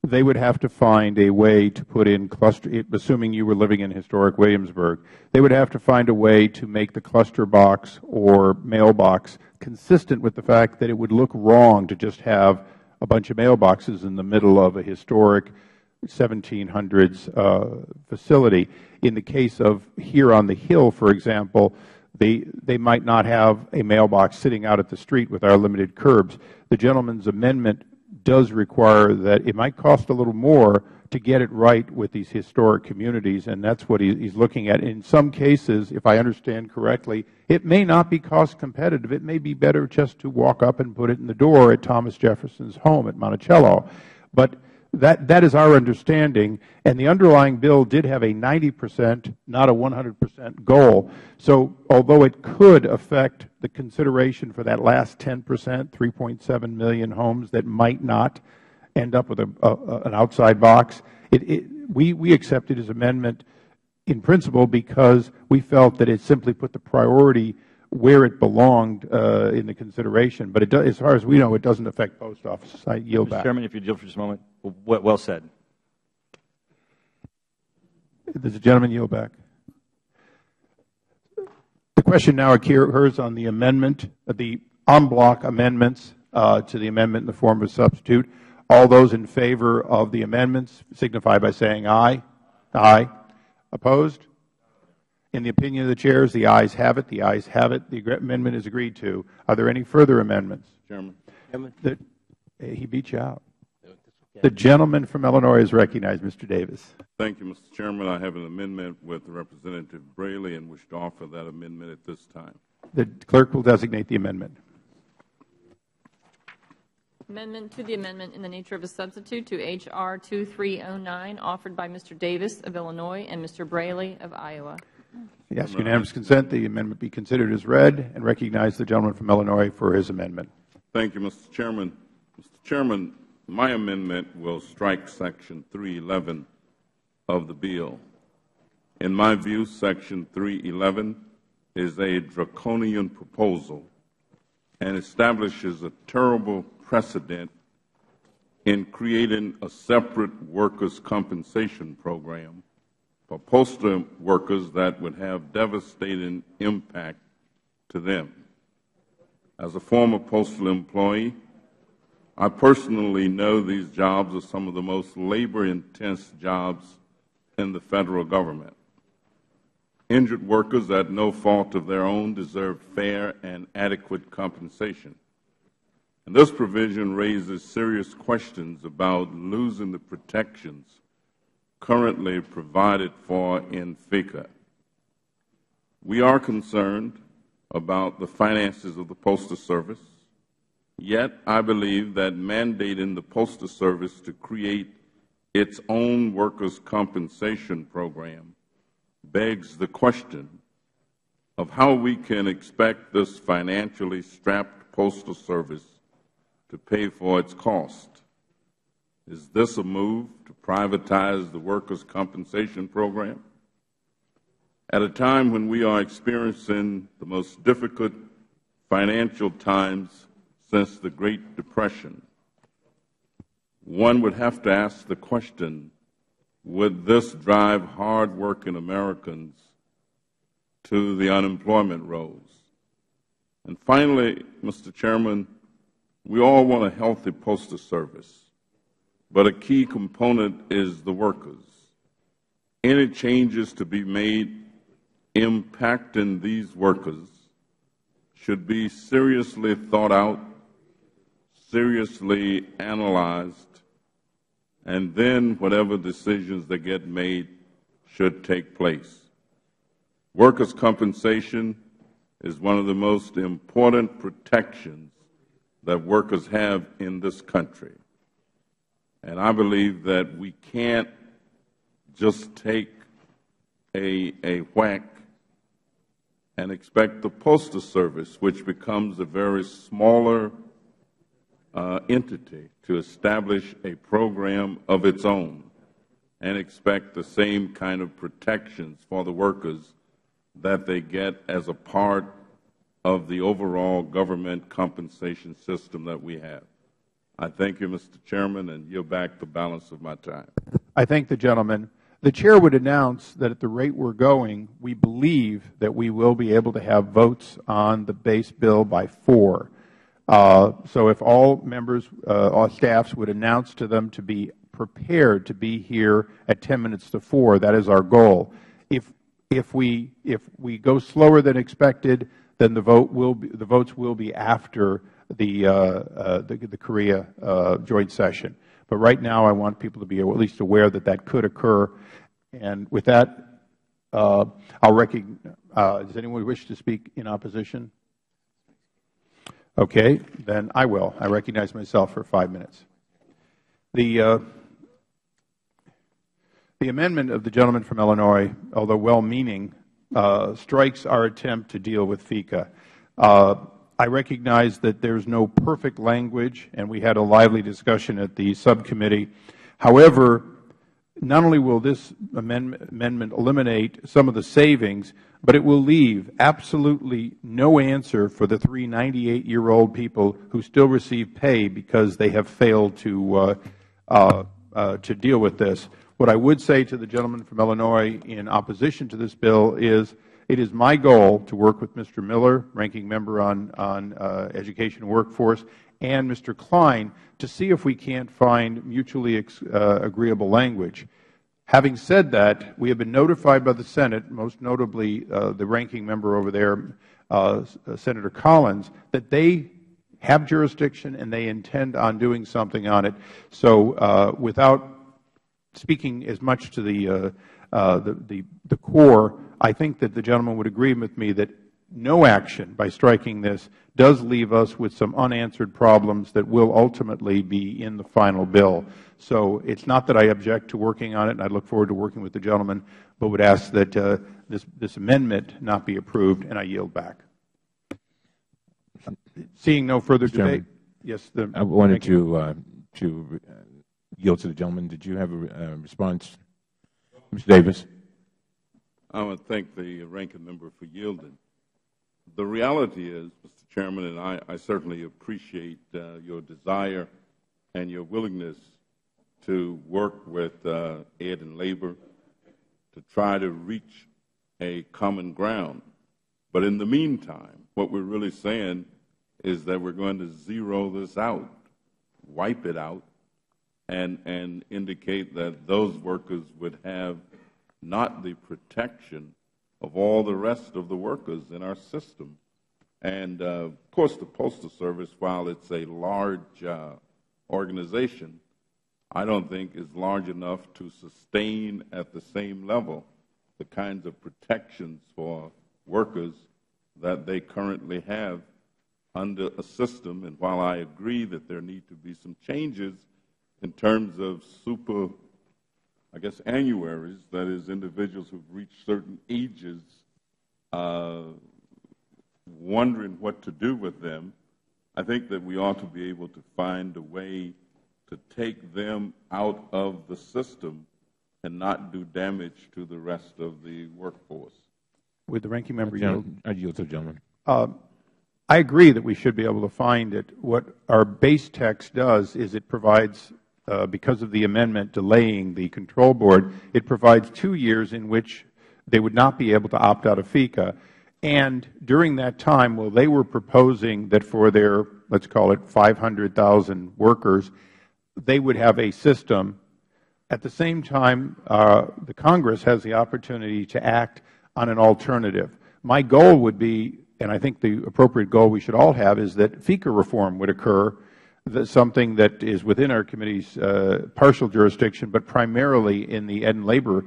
they would have to find a way to put in cluster, assuming you were living in historic Williamsburg, they would have to find a way to make the cluster box or mailbox consistent with the fact that it would look wrong to just have a bunch of mailboxes in the middle of a historic 1700s facility. In the case of here on the Hill, for example, they might not have a mailbox sitting out at the street with our limited curbs. The gentleman's amendment does require that it might cost a little more to get it right with these historic communities, and that's what he's looking at. In some cases, if I understand correctly, it may not be cost competitive. It may be better just to walk up and put it in the door at Thomas Jefferson's home at Monticello. But that is our understanding, and the underlying bill did have a 90%, not a 100% goal. So although it could affect the consideration for that last 10%, 3.7 million homes that might not end up with an outside box, we accepted his amendment in principle because we felt that it simply put the priority where it belonged in the consideration. But as far as we know, it doesn't affect post offices. I yield back. Mr. Chairman, if you yield for just a moment. Well said. Does the gentleman yield back? The question now occurs on the amendment, the en bloc amendments to the amendment in the form of a substitute. All those in favor of the amendments signify by saying aye. Aye. Opposed? In the opinion of the chairs, the ayes have it. The ayes have it. The amendment is agreed to. Are there any further amendments? Chairman. He beat you out. The gentleman from Illinois is recognized, Mr. Davis. Thank you, Mr. Chairman. I have an amendment with Representative Braley and wish to offer that amendment at this time. The clerk will designate the amendment. Amendment to the amendment in the nature of a substitute to H.R. 2309, offered by Mr. Davis of Illinois and Mr. Braley of Iowa. Yes, unanimous consent. The amendment be considered as read and recognize the gentleman from Illinois for his amendment. Thank you, Mr. Chairman. Mr. Chairman, my amendment will strike Section 311 of the bill. In my view, Section 311 is a draconian proposal and establishes a terrible precedent in creating a separate workers' compensation program for postal workers that would have devastating impact to them. As a former postal employee, I personally know these jobs are some of the most labor-intense jobs in the Federal Government. Injured workers at no fault of their own deserve fair and adequate compensation. And this provision raises serious questions about losing the protections currently provided for in FECA. We are concerned about the finances of the Postal Service, yet I believe that mandating the Postal Service to create its own workers' compensation program begs the question of how we can expect this financially strapped Postal Service to pay for its cost. Is this a move to privatize the workers' compensation program? At a time when we are experiencing the most difficult financial times since the Great Depression, one would have to ask the question, would this drive hard-working Americans to the unemployment rolls? And finally, Mr. Chairman, we all want a healthy Postal Service, but a key component is the workers. Any changes to be made impacting these workers should be seriously thought out, seriously analyzed, and then whatever decisions that get made should take place. Workers' compensation is one of the most important protections that workers have in this country. And I believe that we can't just take a whack and expect the Postal Service, which becomes a very smaller entity, to establish a program of its own and expect the same kind of protections for the workers that they get as a part of the overall government compensation system that we have. I thank you, Mr. Chairman, and yield back the balance of my time. I thank the gentleman. The Chair would announce that at the rate we're going, we believe that we will be able to have votes on the base bill by 4. So if all members, all staffs would announce to them to be prepared to be here at 10 minutes to 4, that is our goal. If we go slower than expected, then the votes will be after the Korea joint session. But right now, I want people to be at least aware that that could occur. And with that, I'll recognize. Does anyone wish to speak in opposition? Okay, then I will. I recognize myself for 5 minutes. The amendment of the gentleman from Illinois, although well-meaning, strikes our attempt to deal with FECA. I recognize that there's no perfect language, and we had a lively discussion at the subcommittee. However, not only will this amendment eliminate some of the savings, but it will leave absolutely no answer for the 3 98-year-old people who still receive pay because they have failed to deal with this. What I would say to the gentleman from Illinois in opposition to this bill is it is my goal to work with Mr. Miller, Ranking Member on Education and Workforce, and Mr. Klein to see if we can't find mutually agreeable language. Having said that, we have been notified by the Senate, most notably the Ranking Member over there, Senator Collins, that they have jurisdiction and they intend on doing something on it. So without speaking as much to the core, I think that the gentleman would agree with me that no action by striking this does leave us with some unanswered problems that will ultimately be in the final bill. So it's not that I object to working on it, and I look forward to working with the gentleman, but would ask that this amendment not be approved, and I yield back. Seeing no further debate. Yes, I wanted to yield to the gentleman. Did you have a response, Mr. Davis? I want to thank the ranking member for yielding. The reality is, Mr. Chairman, and I certainly appreciate your desire and your willingness to work with Ed and Labor to try to reach a common ground. But in the meantime, what we're really saying is that we're going to zero this out, wipe it out, and indicate that those workers would have not the protection of all the rest of the workers in our system. And, of course, the Postal Service, while it's a large organization, I don't think is large enough to sustain at the same level the kinds of protections for workers that they currently have under a system. And while I agree that there need to be some changes in terms of annuaries, that is, individuals who've reached certain ages, wondering what to do with them, I think that we ought to be able to find a way to take them out of the system and not do damage to the rest of the workforce. Would the ranking member yield? I yield to the gentleman. I agree that we should be able to find it. What our base text does is it provides, because of the amendment delaying the control board, it provides 2 years in which they would not be able to opt out of FECA. And during that time, well, they were proposing that for their, let's call it 500,000 workers, they would have a system. At the same time, the Congress has the opportunity to act on an alternative. My goal would be, and I think the appropriate goal we should all have, is that FECA reform would occur, something that is within our committee's partial jurisdiction, but primarily in the Ed and Labor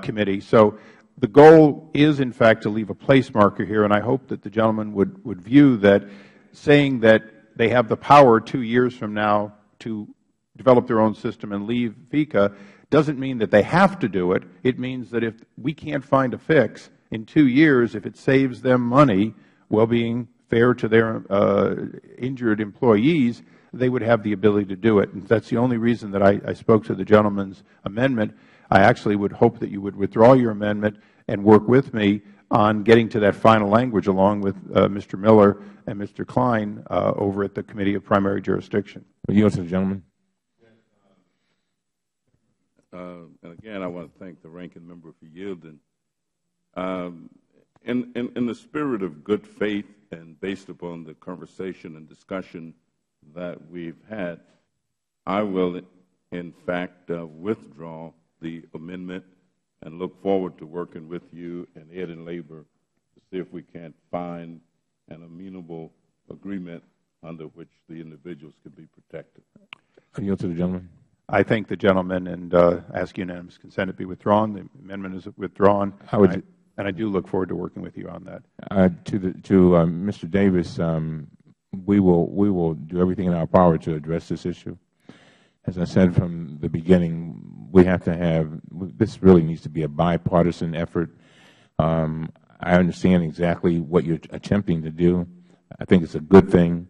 Committee. So the goal is, in fact, to leave a place marker here, and I hope that the gentleman would view that saying that they have the power 2 years from now to develop their own system and leave FECA doesn't mean that they have to do it. It means that if we can't find a fix in 2 years, if it saves them money while being fair to their injured employees, they would have the ability to do it. And that's the only reason that I spoke to the gentleman's amendment. I actually would hope that you would withdraw your amendment and work with me on getting to that final language along with Mr. Miller and Mr. Klein over at the Committee of Primary Jurisdiction. Will you yield to the gentleman? And again, I want to thank the ranking member for yielding. In the spirit of good faith and based upon the conversation and discussion that we've had, I will, in fact, withdraw the amendment and look forward to working with you and Ed and Labor to see if we can't find an amenable agreement under which the individuals can be protected. I yield to the gentleman. I thank the gentleman and ask unanimous consent to be withdrawn. The amendment is withdrawn, and I do look forward to working with you on that. To Mr. Davis, we will do everything in our power to address this issue. As I said from the beginning, we have to have this. Really needs to be a bipartisan effort. I understand exactly what you're attempting to do. I think it's a good thing,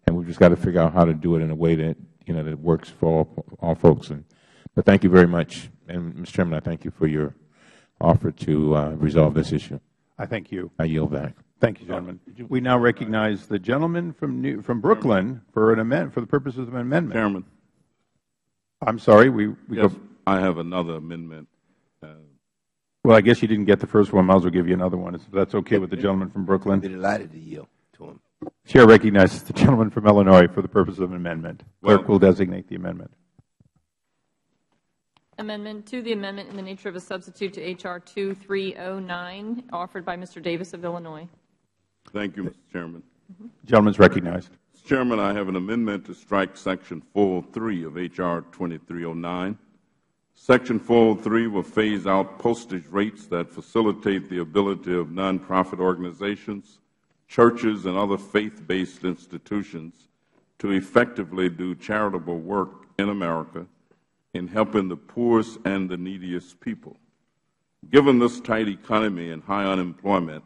and we've just got to figure out how to do it in a way that that works for all folks. But thank you very much, and Mr. Chairman, I thank you for your offer to resolve this issue. I thank you. I yield back. Thank you, gentlemen. We now recognize the gentleman from Brooklyn for an amendment for the purposes of an amendment. Chairman. I'm sorry. We yes, go. I have another amendment. Well, I guess you didn't get the first one. I might as well give you another one, if that's okay with the gentleman from Brooklyn. I'd be delighted to yield to him. Chair recognizes the gentleman from Illinois for the purpose of amendment. Clerk will designate the amendment. Amendment to the amendment in the nature of a substitute to H.R. 2309, offered by Mr. Davis of Illinois. Thank you, Mr. Chairman. The gentleman is recognized. Mr. Chairman, I have an amendment to strike Section 403 of H.R. 2309. Section 403 will phase out postage rates that facilitate the ability of nonprofit organizations, churches, and other faith-based institutions to effectively do charitable work in America in helping the poorest and the neediest people. Given this tight economy and high unemployment,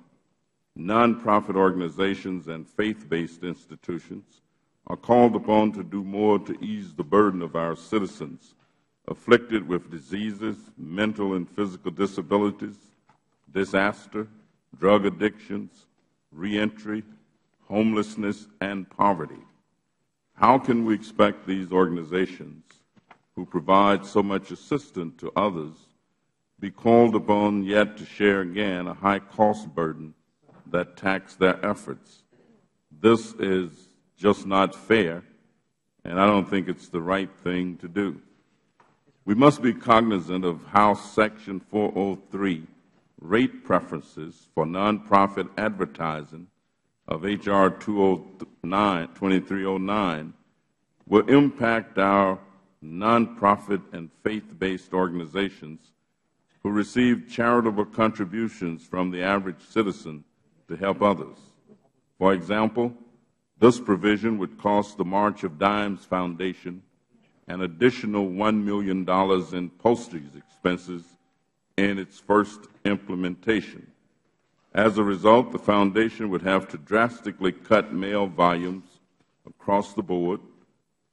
nonprofit organizations and faith-based institutions are called upon to do more to ease the burden of our citizens afflicted with diseases, mental and physical disabilities, disaster, drug addictions, reentry, homelessness, and poverty. How can we expect these organizations, who provide so much assistance to others, be called upon yet to share again a high cost burden that tax their efforts? This is just not fair, and I don't think it's the right thing to do. We must be cognizant of how Section 403 rate preferences for nonprofit advertising of H.R. 2309 will impact our nonprofit and faith-based organizations who receive charitable contributions from the average citizen to help others. For example, this provision would cost the March of Dimes Foundation an additional $1 million in postage expenses in its first implementation. As a result, the foundation would have to drastically cut mail volumes across the board,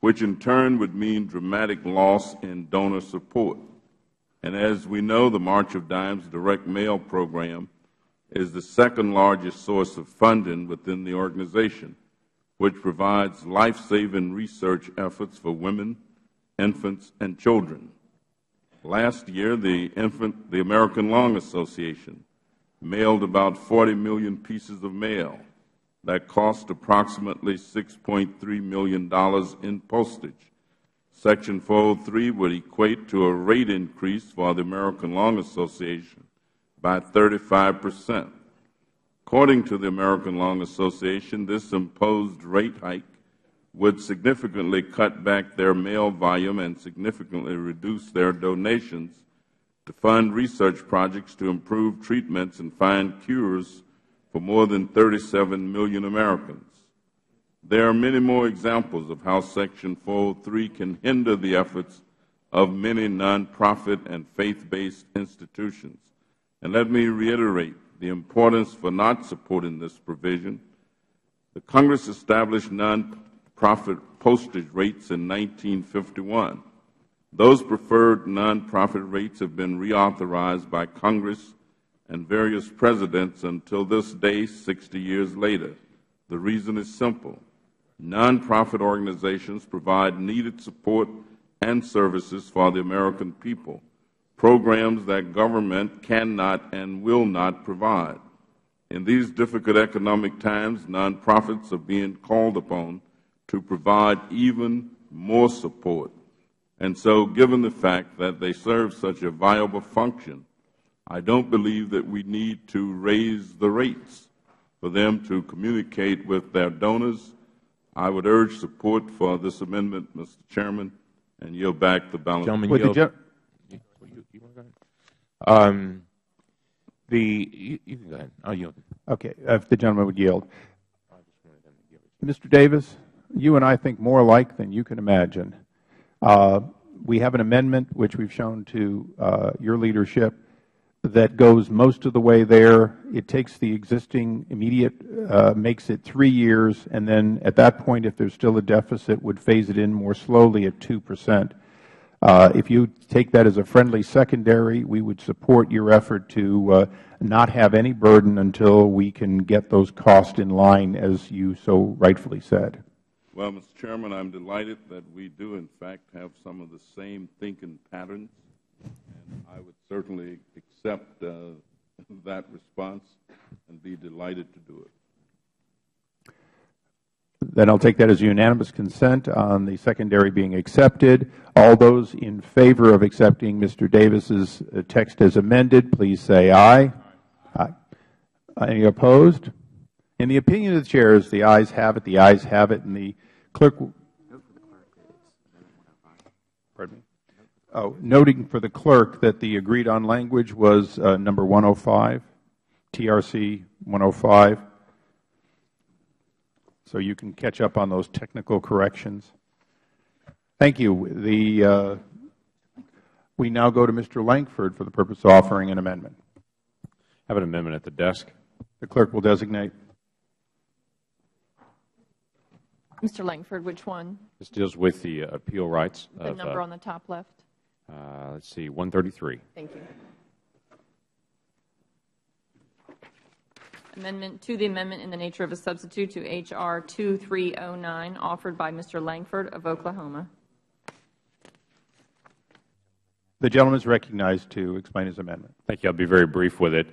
which in turn would mean dramatic loss in donor support. And as we know, the March of Dimes direct mail program is the second largest source of funding within the organization, which provides life-saving research efforts for women, infants, and children. Last year, the American Lung Association mailed about 40 million pieces of mail that cost approximately $6.3 million in postage. Section 403 would equate to a rate increase for the American Lung Association by 35%. According to the American Lung Association, this imposed rate hike would significantly cut back their mail volume and significantly reduce their donations to fund research projects to improve treatments and find cures for more than 37 million Americans. There are many more examples of how Section 403 can hinder the efforts of many nonprofit and faith-based institutions. And let me reiterate the importance for not supporting this provision. The Congress established nonprofit postage rates in 1951. Those preferred nonprofit rates have been reauthorized by Congress and various presidents until this day, 60 years later. The reason is simple. Nonprofit organizations provide needed support and services for the American people, programs that government cannot and will not provide. In these difficult economic times, nonprofits are being called upon to provide even more support. And so, given the fact that they serve such a viable function, I don't believe that we need to raise the rates for them to communicate with their donors. I would urge support for this amendment, Mr. Chairman, and yield back the balance. You can go ahead. I'll yield. Okay, if the gentleman would yield. Mr. Davis, you and I think more alike than you can imagine. We have an amendment which we've shown to your leadership that goes most of the way there. It takes the existing immediate, makes it 3 years, and then at that point, if there's still a deficit, would phase it in more slowly at 2%. If you take that as a friendly secondary, we would support your effort to not have any burden until we can get those costs in line, as you so rightfully said. Well, Mr. Chairman, I'm delighted that we do, in fact, have some of the same thinking patterns. I would certainly accept that response and be delighted to do it. Then I'll take that as unanimous consent on the secondary being accepted. All those in favor of accepting Mr. Davis's text as amended, please say aye. Aye. Any opposed? In the opinion of the chairs, the ayes have it. The ayes have it, and the clerk. Pardon me. Oh, noting for the clerk that the agreed on language was number 105, TRC 105. So you can catch up on those technical corrections. Thank you. We now go to Mr. Lankford for the purpose of offering an amendment. I have an amendment at the desk. The clerk will designate. Mr. Lankford, which one? This deals with the appeal rights. The number on the top left. Let's see, 133. Thank you. Amendment to the amendment in the nature of a substitute to H.R. 2309, offered by Mr. Lankford of Oklahoma. The gentleman is recognized to explain his amendment. Thank you. I'll be very brief with it.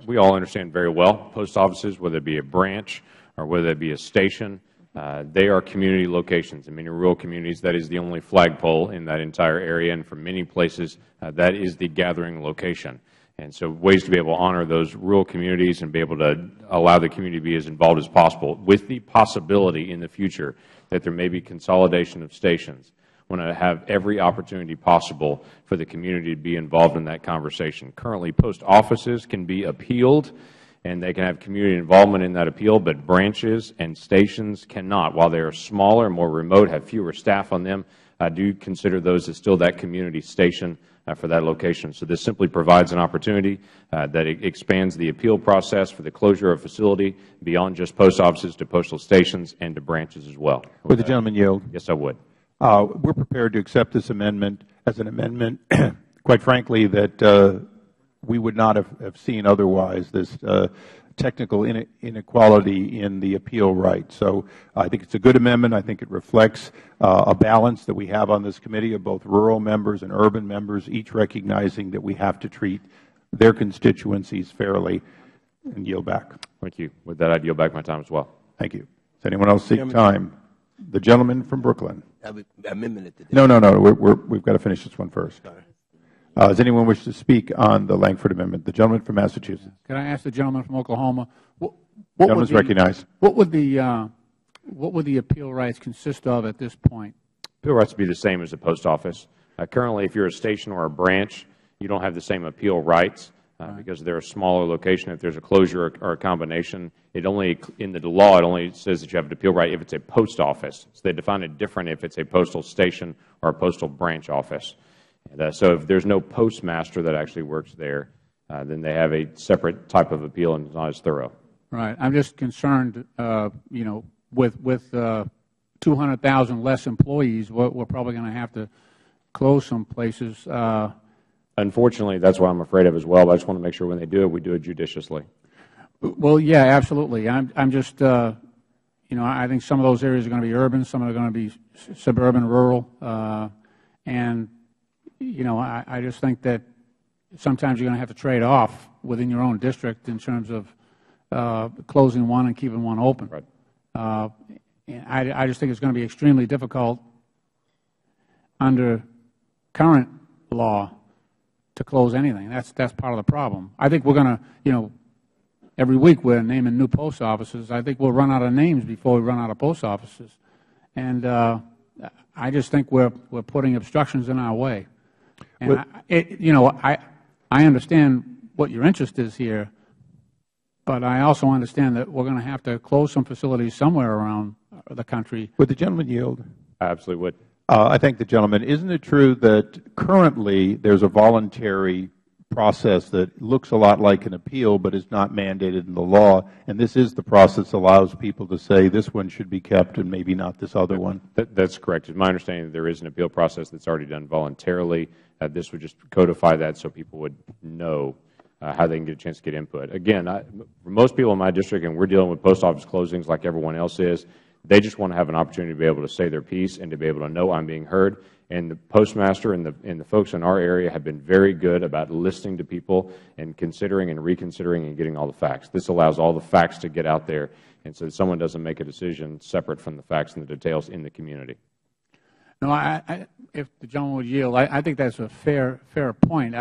We all understand very well post offices, whether it be a branch or whether it be a station. They are community locations. In many rural communities, that is the only flagpole in that entire area, and for many places, that is the gathering location. And so ways to be able to honor those rural communities and be able to allow the community to be as involved as possible, with the possibility in the future that there may be consolidation of stations. I want to have every opportunity possible for the community to be involved in that conversation. Currently, post offices can be appealed, and they can have community involvement in that appeal, but branches and stations cannot. While they are smaller, more remote, have fewer staff on them, I do consider those as still that community station for that location. So this simply provides an opportunity that it expands the appeal process for the closure of a facility beyond just post offices to postal stations and to branches as well. Would the gentleman yield? Yes, I would. We're prepared to accept this amendment as an amendment, quite frankly, that we would not have seen otherwise, this technical inequality in the appeal right. So I think it's a good amendment. I think it reflects a balance that we have on this committee of both rural members and urban members, each recognizing that we have to treat their constituencies fairly, and yield back. Thank you. With that, I'd yield back my time as well. Thank you. Does anyone else seek time? The gentleman from Brooklyn. Amendment at the desk. No. We've got to finish this one first. Does anyone wish to speak on the Lankford Amendment? The gentleman from Massachusetts. Can I ask the gentleman from Oklahoma, The gentleman is recognized. What would the appeal rights consist of at this point? Appeal rights would be the same as the post office. Currently, if you're a station or a branch, you don't have the same appeal rights because they're a smaller location. If there's a closure or a combination, in the law, it only says that you have an appeal right if it's a post office. So they define it different if it's a postal station or a postal branch office. And, so if there's no postmaster that actually works there, then they have a separate type of appeal and it's not as thorough. Right. I'm just concerned, with 200,000 less employees, we're probably going to have to close some places. Unfortunately, that's what I'm afraid of as well. But I just want to make sure when they do it, we do it judiciously. Well, yeah, absolutely. I'm just, I think some of those areas are going to be urban, some are going to be suburban, rural, and I just think that sometimes you're going to have to trade off within your own district in terms of closing one and keeping one open. Right. And I just think it's going to be extremely difficult under current law to close anything. That's part of the problem. I think we're going to, every week we're naming new post offices. I think we'll run out of names before we run out of post offices. And I just think we're putting obstructions in our way. And I understand what your interest is here, but I also understand that we're going to have to close some facilities somewhere around the country. Would the gentleman yield? I absolutely would. I thank the gentleman. Isn't it true that currently there's a voluntary process that looks a lot like an appeal but is not mandated in the law, and this is the process that allows people to say this one should be kept and maybe not this other one? That's correct. It's my understanding that there is an appeal process that's already done voluntarily. This would just codify that so people would know how they can get a chance to get input. Again, for most people in my district, and we're dealing with post office closings like everyone else is, They just want to have an opportunity to be able to say their piece and to be able to know I'm being heard. And the postmaster and the folks in our area have been very good about listening to people and considering and reconsidering and getting all the facts. This allows all the facts to get out there, and so someone doesn't make a decision separate from the facts and the details in the community. No, if the gentleman would yield, I think that's a fair point,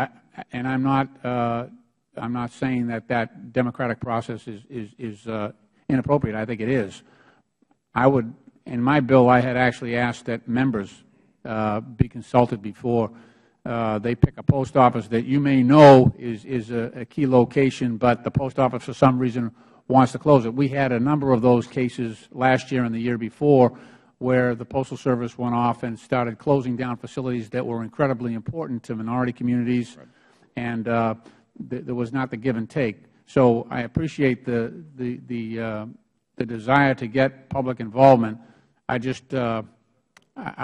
and I'm not saying that democratic process is inappropriate. I think it is. In my bill, I had actually asked that members be consulted before they pick a post office that you may know is a key location, but the post office for some reason wants to close it. We had a number of those cases last year and the year before where the Postal Service went off and started closing down facilities that were incredibly important to minority communities, and there was not the give and take. So I appreciate the desire to get public involvement. I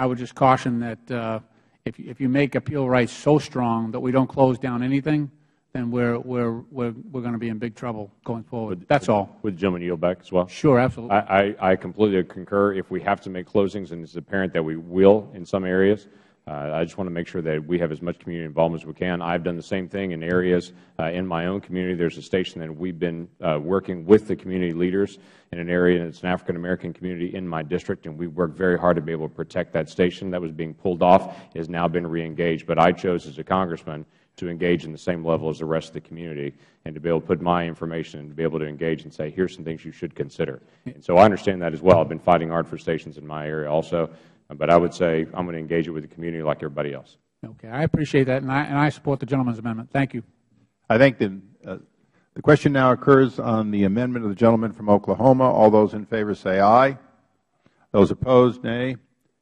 would just caution that if you make appeal rights so strong that we don't close down anything, then we're going to be in big trouble going forward. That's all. Would the gentleman yield back as well? Sure, absolutely. I completely concur. If we have to make closings, and it's apparent that we will in some areas, I just want to make sure that we have as much community involvement as we can. I've done the same thing in areas in my own community. There's a station that we've been working with the community leaders in an area, and it's an African-American community in my district, and we've worked very hard to be able to protect that station. That was being pulled off. It has now been reengaged. But I chose as a congressman to engage in the same level as the rest of the community and to be able to put my information and to be able to engage and say, here's some things you should consider. And so I understand that as well. I've been fighting hard for stations in my area also. But I would say I'm going to engage it with the community like everybody else. Okay. I appreciate that, and I support the gentleman's amendment. Thank you. I think the question now occurs on the amendment of the gentleman from Oklahoma. All those in favor say aye. Those opposed, nay.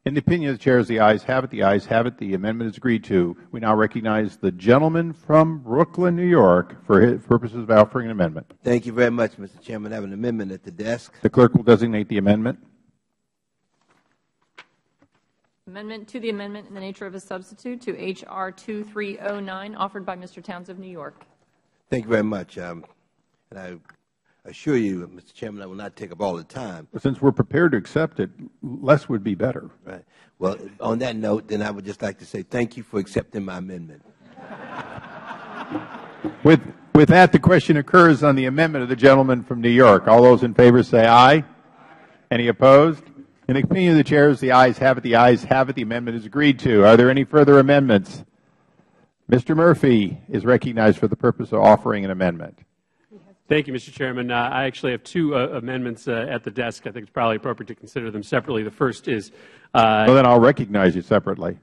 In the opinion of the Chair, the ayes have it. The ayes have it. The amendment is agreed to. We now recognize the gentleman from Brooklyn, New York, for his purposes of offering an amendment. Thank you very much, Mr. Chairman. I have an amendment at the desk. The clerk will designate the amendment. Amendment to the amendment in the nature of a substitute to H.R. 2309, offered by Mr. Towns of New York. Thank you very much. And I assure you, Mr. Chairman, I will not take up all the time. But since we're prepared to accept it, less would be better. Right. Well, on that note, then I would just like to say thank you for accepting my amendment. With that, the question occurs on the amendment of the gentleman from New York. All those in favor say aye. Any opposed? In the opinion of the Chair, the ayes have it. The ayes have it. The amendment is agreed to. Are there any further amendments? Mr. Murphy is recognized for the purpose of offering an amendment. Thank you, Mr. Chairman. I actually have two amendments at the desk. I think it's probably appropriate to consider them separately. The first is well, then I'll recognize you separately.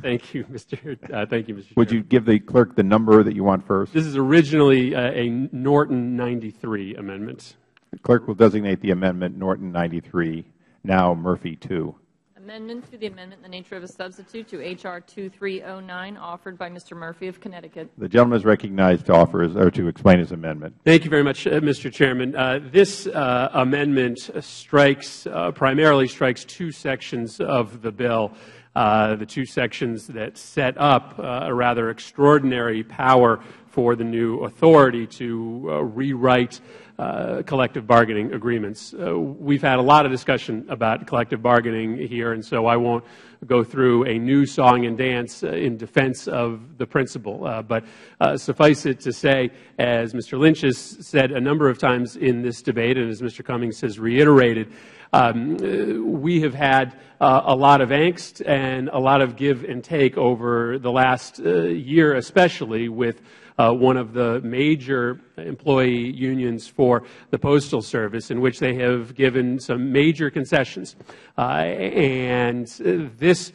Thank you, Mr. Chairman. Would you give the clerk the number that you want first? This is originally a Norton 93 amendment. The clerk will designate the amendment Norton 93. Now Murphy 2. Amendment to the amendment in the nature of a substitute to H.R. 2309, offered by Mr. Murphy of Connecticut. The gentleman is recognized to offer or to explain his amendment. Thank you very much, Mr. Chairman. This amendment primarily strikes two sections of the bill, the two sections that set up a rather extraordinary power for the new authority to rewrite collective bargaining agreements. We've had a lot of discussion about collective bargaining here, and so I won't go through a new song and dance in defense of the principle. But suffice it to say, as Mr. Lynch has said a number of times in this debate, and as Mr. Cummings has reiterated, we have had a lot of angst and a lot of give and take over the last year, especially with one of the major employee unions for the Postal Service, in which they have given some major concessions. And this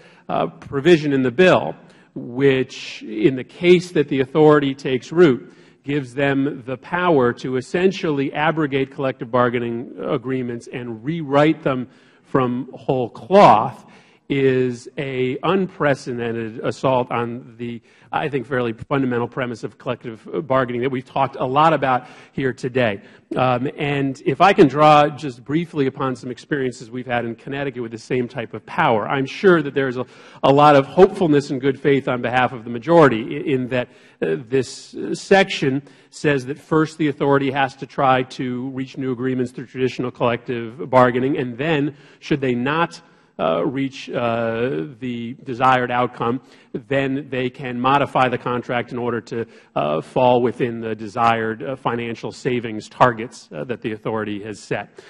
provision in the bill, which in the case that the authority takes root, gives them the power to essentially abrogate collective bargaining agreements and rewrite them from whole cloth, is an unprecedented assault on the, I think, fairly fundamental premise of collective bargaining that we've talked a lot about here today. And if I can draw just briefly upon some experiences we've had in Connecticut with the same type of power, I'm sure that there's a lot of hopefulness and good faith on behalf of the majority in that this section says that first the authority has to try to reach new agreements through traditional collective bargaining, and then, should they not reach the desired outcome, then they can modify the contract in order to fall within the desired financial savings targets that the authority has set.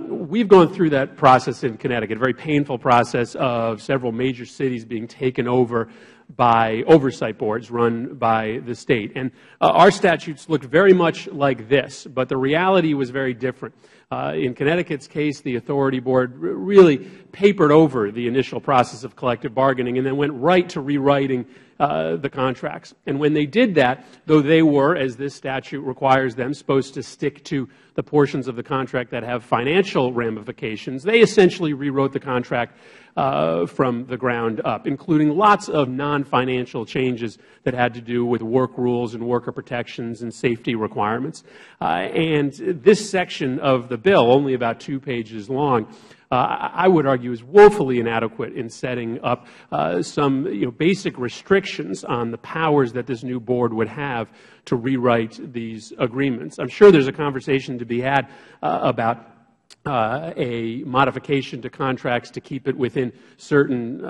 We've gone through that process in Connecticut, a very painful process of several major cities being taken over by oversight boards run by the state. And our statutes looked very much like this, but the reality was very different. In Connecticut's case, the authority board really papered over the initial process of collective bargaining and then went right to rewriting the contracts. And when they did that, though they were, as this statute requires them, supposed to stick to the portions of the contract that have financial ramifications, they essentially rewrote the contract from the ground up, including lots of non-financial changes that had to do with work rules and worker protections and safety requirements. And this section of the bill, only about 2 pages long, I would argue is woefully inadequate in setting up some basic restrictions on the powers that this new board would have to rewrite these agreements. I'm sure there's a conversation to be had about a modification to contracts to keep it within certain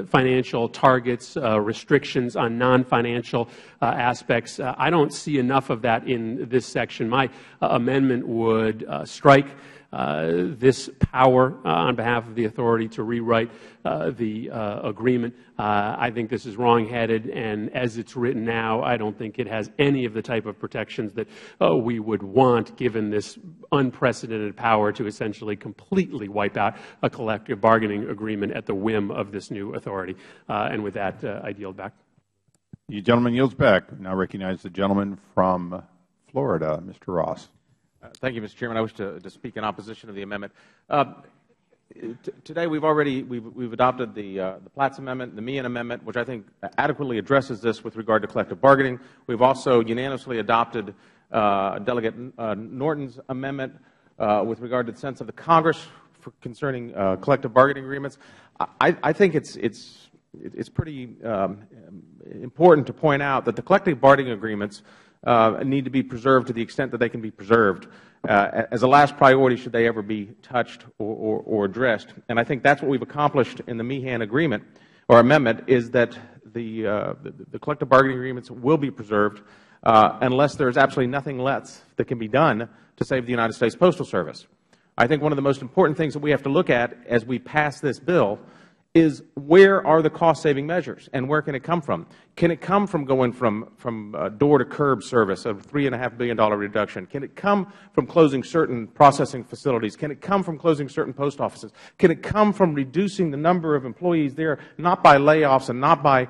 financial targets, restrictions on non-financial aspects. I don't see enough of that in this section. My amendment would strike this power on behalf of the authority to rewrite the agreement. I think this is wrong-headed, and as it's written now, I don't think it has any of the type of protections that we would want, given this unprecedented power to essentially completely wipe out a collective bargaining agreement at the whim of this new authority. And with that, I yield back. The gentleman yields back. Now recognize the gentleman from Florida, Mr. Ross. Thank you, Mr. Chairman. I wish to speak in opposition to the amendment. Today we've adopted the Platts Amendment, the Meehan Amendment, which I think adequately addresses this with regard to collective bargaining. We've also unanimously adopted Delegate Norton's amendment with regard to the sense of the Congress concerning collective bargaining agreements. I think it's pretty important to point out that the collective bargaining agreements need to be preserved to the extent that they can be preserved as a last priority should they ever be touched or addressed. And I think that's what we've accomplished in the Meehan agreement or amendment, is that the collective bargaining agreements will be preserved unless there is absolutely nothing less that can be done to save the United States Postal Service. I think one of the most important things that we have to look at as we pass this bill is where are the cost-saving measures and where can it come from? Can it come from going from door-to-curb service of $3.5 billion reduction? Can it come from closing certain processing facilities? Can it come from closing certain post offices? Can it come from reducing the number of employees there, not by layoffs and not by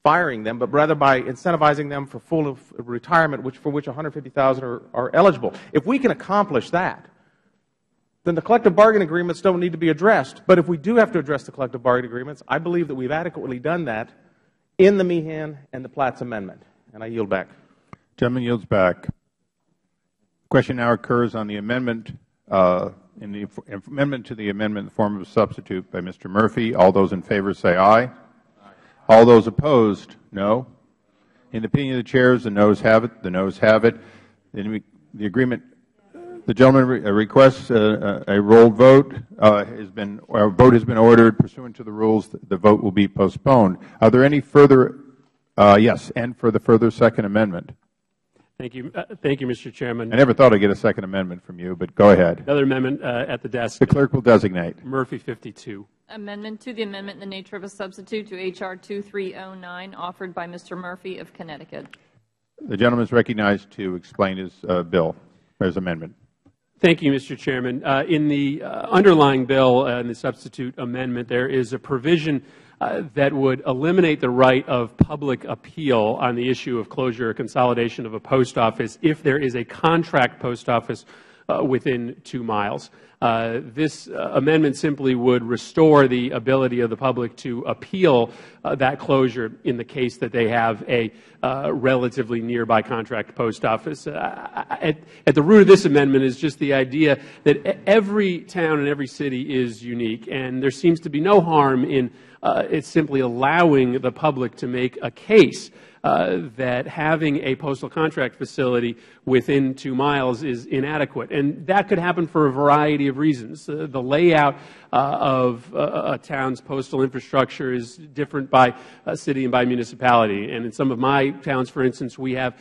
firing them, but rather by incentivizing them for full retirement, for which 150,000 are eligible? If we can accomplish that, then the collective bargaining agreements don't need to be addressed. But if we do have to address the collective bargaining agreements, I believe that we've adequately done that in the Meehan and the Platts Amendment. And I yield back. Gentleman yields back. Question now occurs on the amendment, in the amendment to the amendment in the form of a substitute by Mr. Murphy. All those in favor say aye. Aye. All those opposed, no. In the opinion of the chairs, the noes have it. The noes have it. The agreement. The gentleman requests a rolled vote. A vote has been ordered. Pursuant to the rules, the vote will be postponed. Are there any further? Yes, and for the further second amendment. Thank you, Mr. Chairman. I never thought I'd get a second amendment from you, but go ahead. Another amendment at the desk. The clerk will designate. Murphy 52. Amendment to the amendment in the nature of a substitute to H.R. 2309, offered by Mr. Murphy of Connecticut. The gentleman is recognized to explain his bill, his amendment. Thank you, Mr. Chairman. In the underlying bill, in the substitute amendment, there is a provision that would eliminate the right of public appeal on the issue of closure or consolidation of a post office if there is a contract post office within 2 miles. This amendment simply would restore the ability of the public to appeal that closure in the case that they have a relatively nearby contract post office. At the root of this amendment is just the idea that every town and every city is unique, and there seems to be no harm in it simply allowing the public to make a case that having a postal contract facility within 2 miles is inadequate. And that could happen for a variety of reasons. The layout of a town's postal infrastructure is different by city and by municipality. And in some of my towns, for instance, we have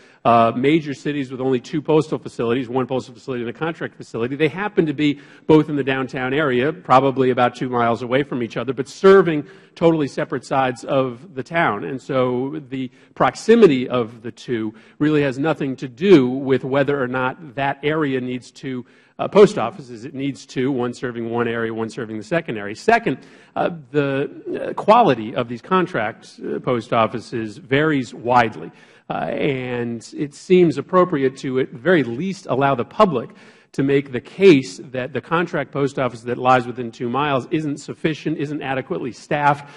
major cities with only 2 postal facilities, 1 postal facility and a contract facility. They happen to be both in the downtown area, probably about 2 miles away from each other, but serving totally separate sides of the town. And so the proximity of the two really has nothing to do with whether or not that area needs 2 post offices. It needs 2, one serving one area, one serving the second area. Second, the quality of these contract post offices varies widely. And it seems appropriate to, at the very least, allow the public to make the case that the contract post office that lies within 2 miles isn't sufficient, isn't adequately staffed,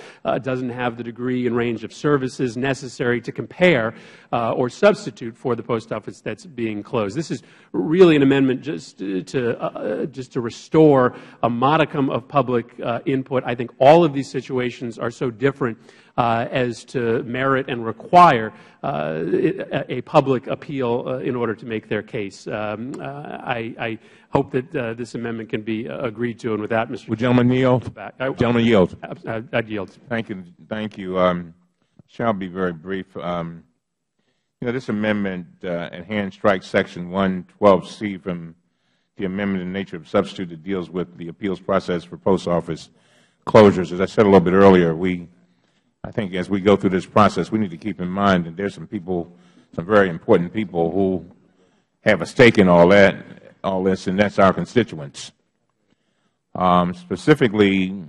doesn't have the degree and range of services necessary to compare or substitute for the post office that's being closed. This is really an amendment just to restore a modicum of public input. I think all of these situations are so different as to merit and require a public appeal in order to make their case. I hope that this amendment can be agreed to, and with that, Mr. Would gentleman yield? Gentleman yield. I'd yield. Thank you. Thank you. Shall be very brief. This amendment at hand strikes Section 112C from the amendment in nature of substitute that deals with the appeals process for post office closures. As I said a little bit earlier, I think as we go through this process, we need to keep in mind that there's some people, some very important people who have a stake in all this, and that's our constituents. Specifically,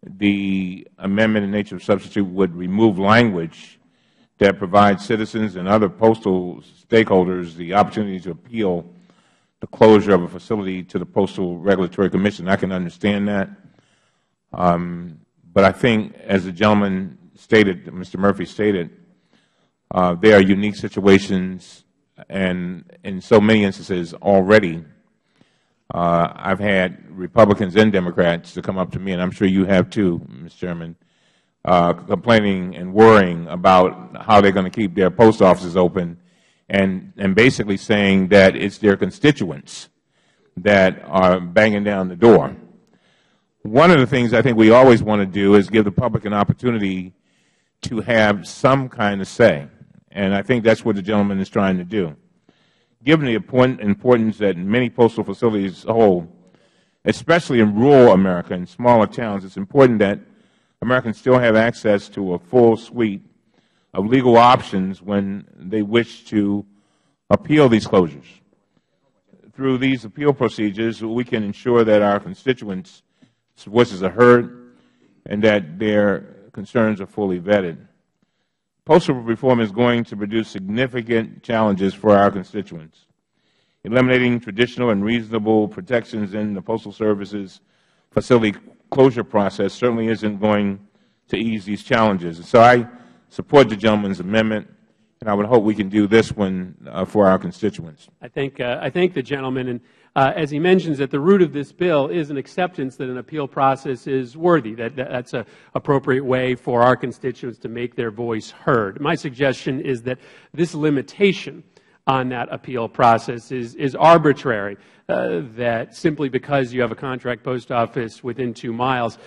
the amendment in nature of substitute would remove language that provides citizens and other postal stakeholders the opportunity to appeal the closure of a facility to the Postal Regulatory Commission. I can understand that. But I think, as the gentleman stated, Mr. Murphy stated, there are unique situations, and in so many instances already, I've had Republicans and Democrats to come up to me, and I'm sure you have too, Mr. Chairman, complaining and worrying about how they're going to keep their post offices open, and basically saying that it's their constituents that are banging down the door. One of the things I think we always want to do is give the public an opportunity to have some kind of say, and I think that's what the gentleman is trying to do. Given the importance that many postal facilities hold, especially in rural America and smaller towns, it's important that Americans still have access to a full suite of legal options when they wish to appeal these closures. Through these appeal procedures, we can ensure that our constituents' voices are heard and that their concerns are fully vetted. Postal reform is going to produce significant challenges for our constituents. Eliminating traditional and reasonable protections in the Postal Service's facility closure process certainly isn't going to ease these challenges. So I support the gentleman's amendment, and I would hope we can do this one for our constituents. I thank the gentleman, and as he mentions, at the root of this bill is an acceptance that an appeal process is worthy, that's an appropriate way for our constituents to make their voice heard. My suggestion is that this limitation on that appeal process is arbitrary, that simply because you have a contract post office within 2 miles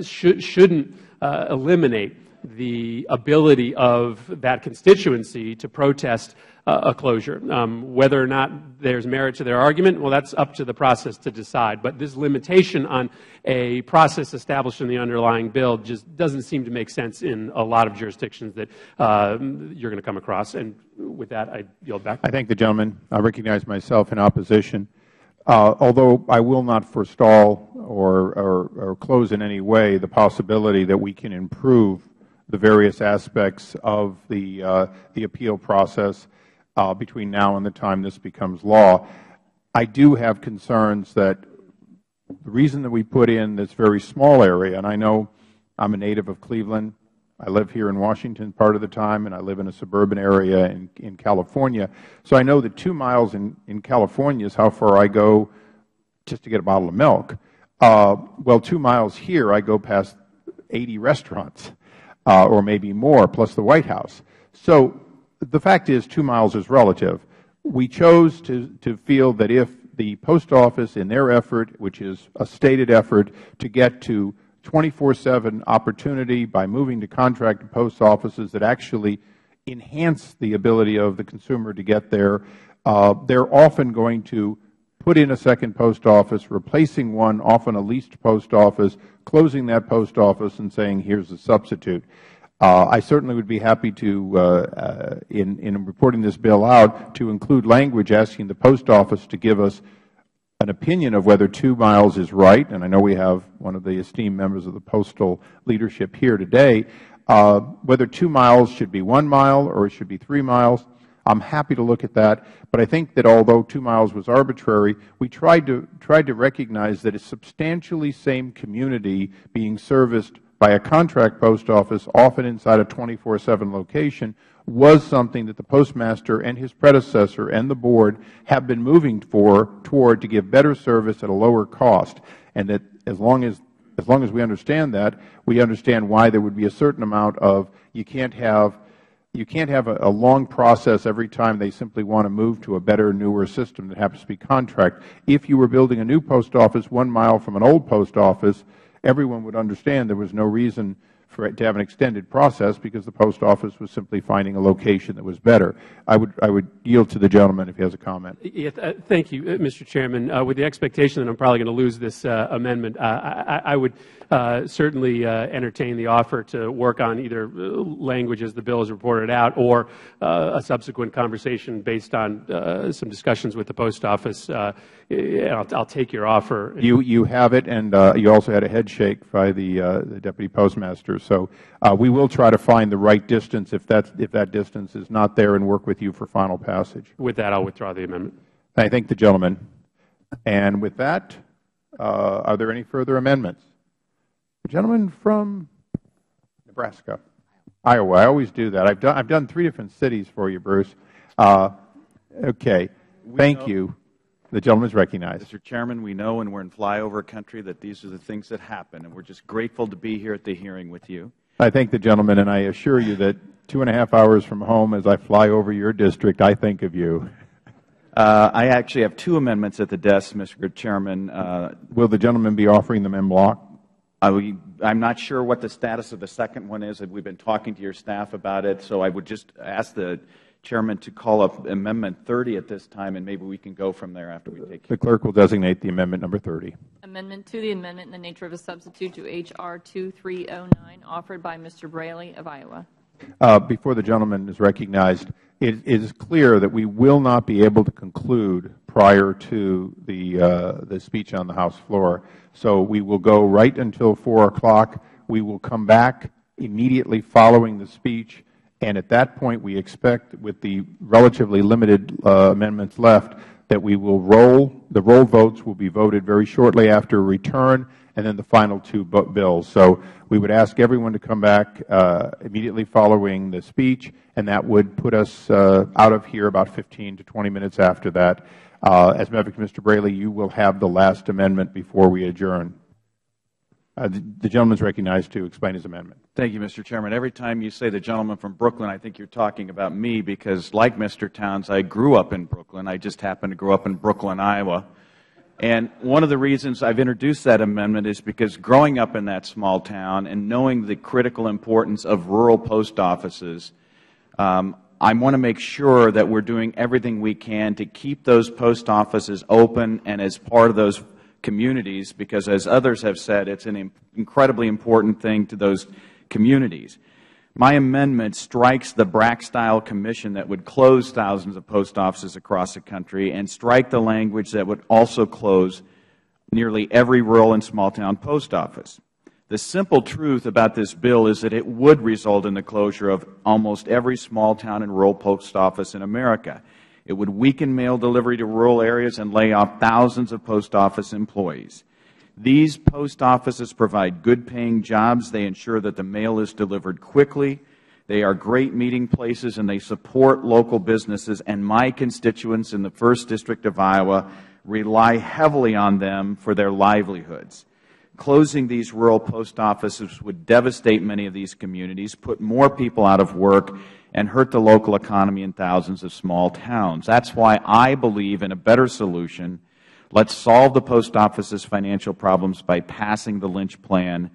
shouldn't eliminate the ability of that constituency to protest a closure. Whether or not there's merit to their argument, well, that's up to the process to decide. But this limitation on a process established in the underlying bill just doesn't seem to make sense in a lot of jurisdictions that you're going to come across. And with that, I yield back. I thank the gentleman. I recognize myself in opposition. Although I will not forestall or close in any way the possibility that we can improve the various aspects of the appeal process between now and the time this becomes law. I do have concerns that The reason that we put in this very small area, and I know I'm a native of Cleveland, I live here in Washington part of the time, and I live in a suburban area in California, so I know that 2 miles in California is how far I go just to get a bottle of milk. Well, 2 miles here, I go past 80 restaurants, or maybe more, plus the White House. So the fact is 2 miles is relative. We chose to feel that if the post office, in their effort, which is a stated effort to get to 24/7 opportunity by moving to contracted post offices that actually enhance the ability of the consumer to get there, they're often going to put in a second post office, replacing one, often a leased post office, closing that post office and saying, here's a substitute. I certainly would be happy to, in reporting this bill out, to include language asking the post office to give us an opinion of whether 2 miles is right, and I know we have one of the esteemed members of the postal leadership here today, whether 2 miles should be 1 mile or it should be 3 miles. I'm happy to look at that, but I think that although 2 miles was arbitrary, we tried to recognize that a substantially same community being serviced by a contract post office, often inside a 24/7 location, was something that the postmaster and his predecessor and the board have been moving toward to give better service at a lower cost, and that as long as we understand that, we understand why there would be a certain amount of you can't have a long process every time they simply want to move to a better, newer system that happens to be contract. If you were building a new post office 1 mile from an old post office, everyone would understand there was no reason for it to have an extended process because the post office was simply finding a location that was better. I would yield to the gentleman if he has a comment. Thank you, Mr. Chairman. With the expectation that I'm probably going to lose this amendment, I would certainly entertain the offer to work on either language as the bill is reported out or a subsequent conversation based on some discussions with the post office. I'll take your offer. You have it, and you also had a head shake by the deputy postmaster. So we will try to find the right distance if that distance is not there, and work with you for final passage. With that, I'll withdraw the amendment. I thank the gentleman. And with that, are there any further amendments? The gentleman from Nebraska, Iowa. I always do that. I've done 3 different cities for you, Bruce. Okay. Thank you. The gentleman is recognized. Mr. Chairman, we know when we're in flyover country that these are the things that happen, and we're just grateful to be here at the hearing with you. I thank the gentleman, and I assure you that 2.5 hours from home as I fly over your district, I think of you. I actually have 2 amendments at the desk, Mr. Chairman. Will the gentleman be offering them en bloc? I'm not sure what the status of the second one is. We've been talking to your staff about it, so I would just ask the Chairman to call up Amendment 30 at this time, and maybe we can go from there after we take care. The clerk will designate the amendment number 30. Amendment to the amendment in the nature of a substitute to H.R. 2309, offered by Mr. Braley of Iowa. Before the gentleman is recognized, it is clear that we will not be able to conclude prior to the speech on the House floor. So we will go right until 4 o'clock. We will come back immediately following the speech, and at that point we expect, with the relatively limited amendments left, that we will the roll votes will be voted very shortly after return, and then the final 2 bills. So we would ask everyone to come back immediately following the speech, and that would put us out of here about 15 to 20 minutes after that. As a matter of fact, Mr. Braley, you will have the last amendment before we adjourn. The gentleman is recognized to explain his amendment. Thank you, Mr. Chairman. Every time you say the gentleman from Brooklyn, I think you're talking about me because, like Mr. Towns, I grew up in Brooklyn. I just happened to grow up in Brooklyn, Iowa. And one of the reasons I've introduced that amendment is because growing up in that small town and knowing the critical importance of rural post offices, I want to make sure that we're doing everything we can to keep those post offices open and as part of those communities, because as others have said, it's an incredibly important thing to those communities. My amendment strikes the BRAC-style commission that would close thousands of post offices across the country and strike the language that would also close nearly every rural and small-town post office. The simple truth about this bill is that it would result in the closure of almost every small-town and rural post office in America. It would weaken mail delivery to rural areas and lay off thousands of post office employees. These post offices provide good-paying jobs. They ensure that the mail is delivered quickly. They are great meeting places, and they support local businesses. And my constituents in the 1st District of Iowa rely heavily on them for their livelihoods. Closing these rural post offices would devastate many of these communities, put more people out of work, and hurt the local economy in thousands of small towns. That's why I believe in a better solution. Let's solve the post office's financial problems by passing the Lynch plan.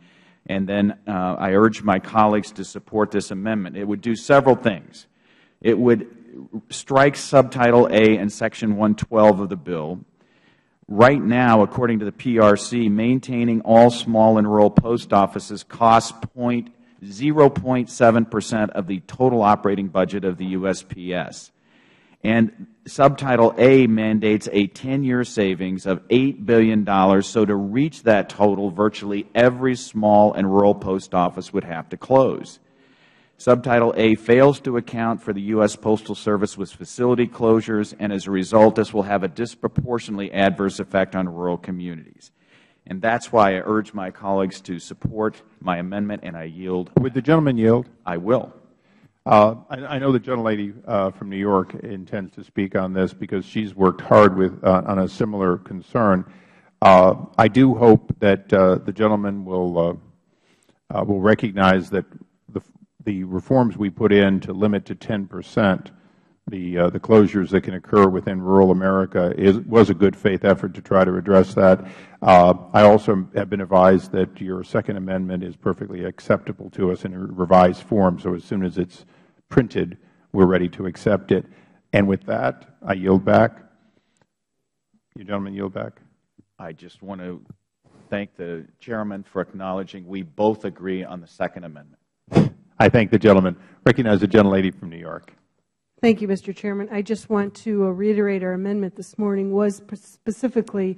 And then I urge my colleagues to support this amendment. It would do several things. It would strike Subtitle A in Section 112 of the bill. Right now, according to the PRC, maintaining all small and rural post offices costs 0.7% of the total operating budget of the USPS. And Subtitle A mandates a 10-year savings of $8 billion, so to reach that total, virtually every small and rural post office would have to close. Subtitle A fails to account for the U.S. Postal Service with facility closures, and as a result, this will have a disproportionately adverse effect on rural communities. And that's why I urge my colleagues to support my amendment, and I yield. Would the gentleman yield? I will. I know the gentlelady from New York intends to speak on this because she's worked hard on a similar concern. I do hope that the gentleman will recognize that the reforms we put in to limit to 10% the closures that can occur within rural America was a good faith effort to try to address that. I also have been advised that your second amendment is perfectly acceptable to us in a revised form, so as soon as it's printed, we're ready to accept it. And with that, I yield back. You gentlemen yield back. I just want to thank the Chairman for acknowledging we both agree on the second amendment. I thank the gentleman. Recognize the gentlelady from New York. Thank you, Mr. Chairman. I just want to reiterate our amendment this morning was specifically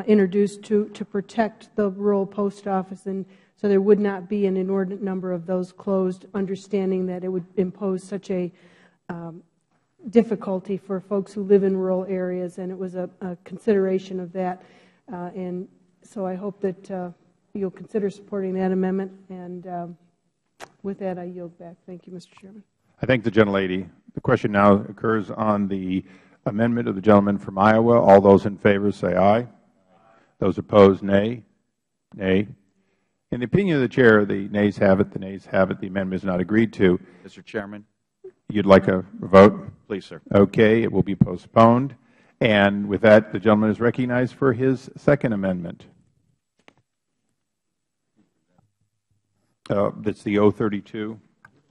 introduced to protect the rural post office, and so there would not be an inordinate number of those closed, understanding that it would impose such a difficulty for folks who live in rural areas, and it was a consideration of that. And so I hope that you'll consider supporting that amendment, and with that, I yield back. Thank you, Mr. Chairman. I thank the gentlelady. The question now occurs on the amendment of the gentleman from Iowa. All those in favor say aye. Those opposed, nay. Nay. In the opinion of the Chair, the nays have it. The nays have it. The amendment is not agreed to. Mr. Chairman. You'd like a vote? Please, sir. Okay. It will be postponed. And with that, the gentleman is recognized for his second amendment. That's the 032.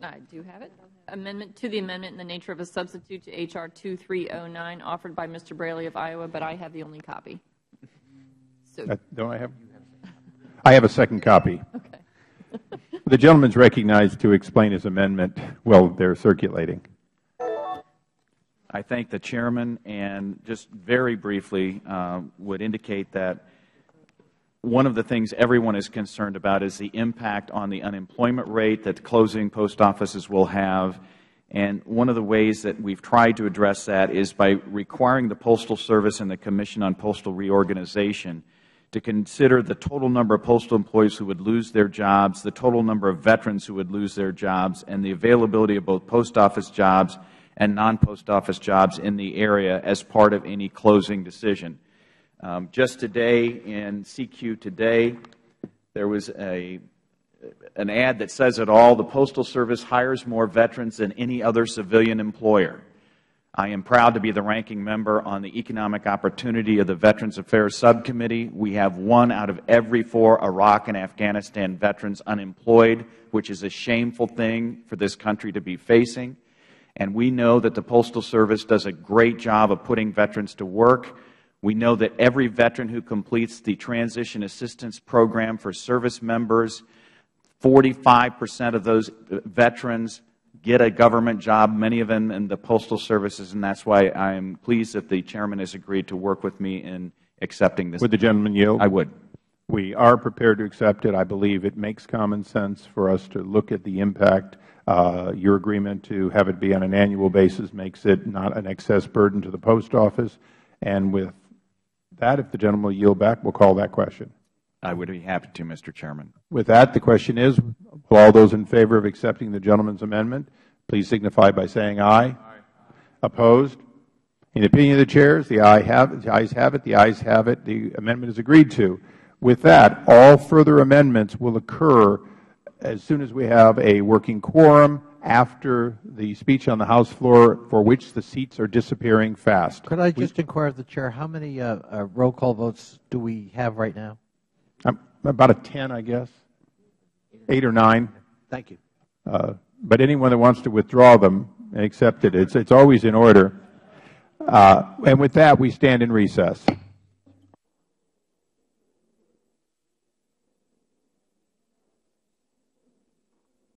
I do have it. Amendment to the amendment in the nature of a substitute to H.R. 2309 offered by Mr. Braley of Iowa, but I have the only copy. So, don't I have? I have a second copy. Okay. The gentleman is recognized to explain his amendment while they're circulating. I thank the Chairman, and just very briefly would indicate that one of the things everyone is concerned about is the impact on the unemployment rate that closing post offices will have. And one of the ways that we've tried to address that is by requiring the Postal Service and the Commission on Postal Reorganization to consider the total number of postal employees who would lose their jobs, the total number of veterans who would lose their jobs, and the availability of both post office jobs and non-post office jobs in the area as part of any closing decision. Just today in CQ Today, there was an ad that says it all. The Postal Service hires more veterans than any other civilian employer. I am proud to be the ranking member on the Economic Opportunity of the Veterans Affairs Subcommittee. We have 1 out of every 4 Iraq and Afghanistan veterans unemployed, which is a shameful thing for this country to be facing. And we know that the Postal Service does a great job of putting veterans to work. We know that every veteran who completes the Transition Assistance Program for service members, 45% of those veterans get a government job, many of them in the Postal Services, and that's why I am pleased that the Chairman has agreed to work with me in accepting this. Would the gentleman yield? I would. We are prepared to accept it. I believe it makes common sense for us to look at the impact. Your agreement to have it be on an annual basis makes it not an excess burden to the Post Office. And with that, if the gentleman will yield back, we'll call that question. I would be happy to, Mr. Chairman. With that, the question is, will all those in favor of accepting the gentleman's amendment please signify by saying aye. Opposed? In the opinion of the chairs, the ayes have it. The ayes have it. The amendment is agreed to. With that, all further amendments will occur as soon as we have a working quorum after the speech on the House floor, for which the seats are disappearing fast. Could I just inquire of the Chair, how many roll call votes do we have right now? About a 10, I guess. 8 or 9. Thank you. But anyone that wants to withdraw them and accept it, it's always in order. And with that, we stand in recess.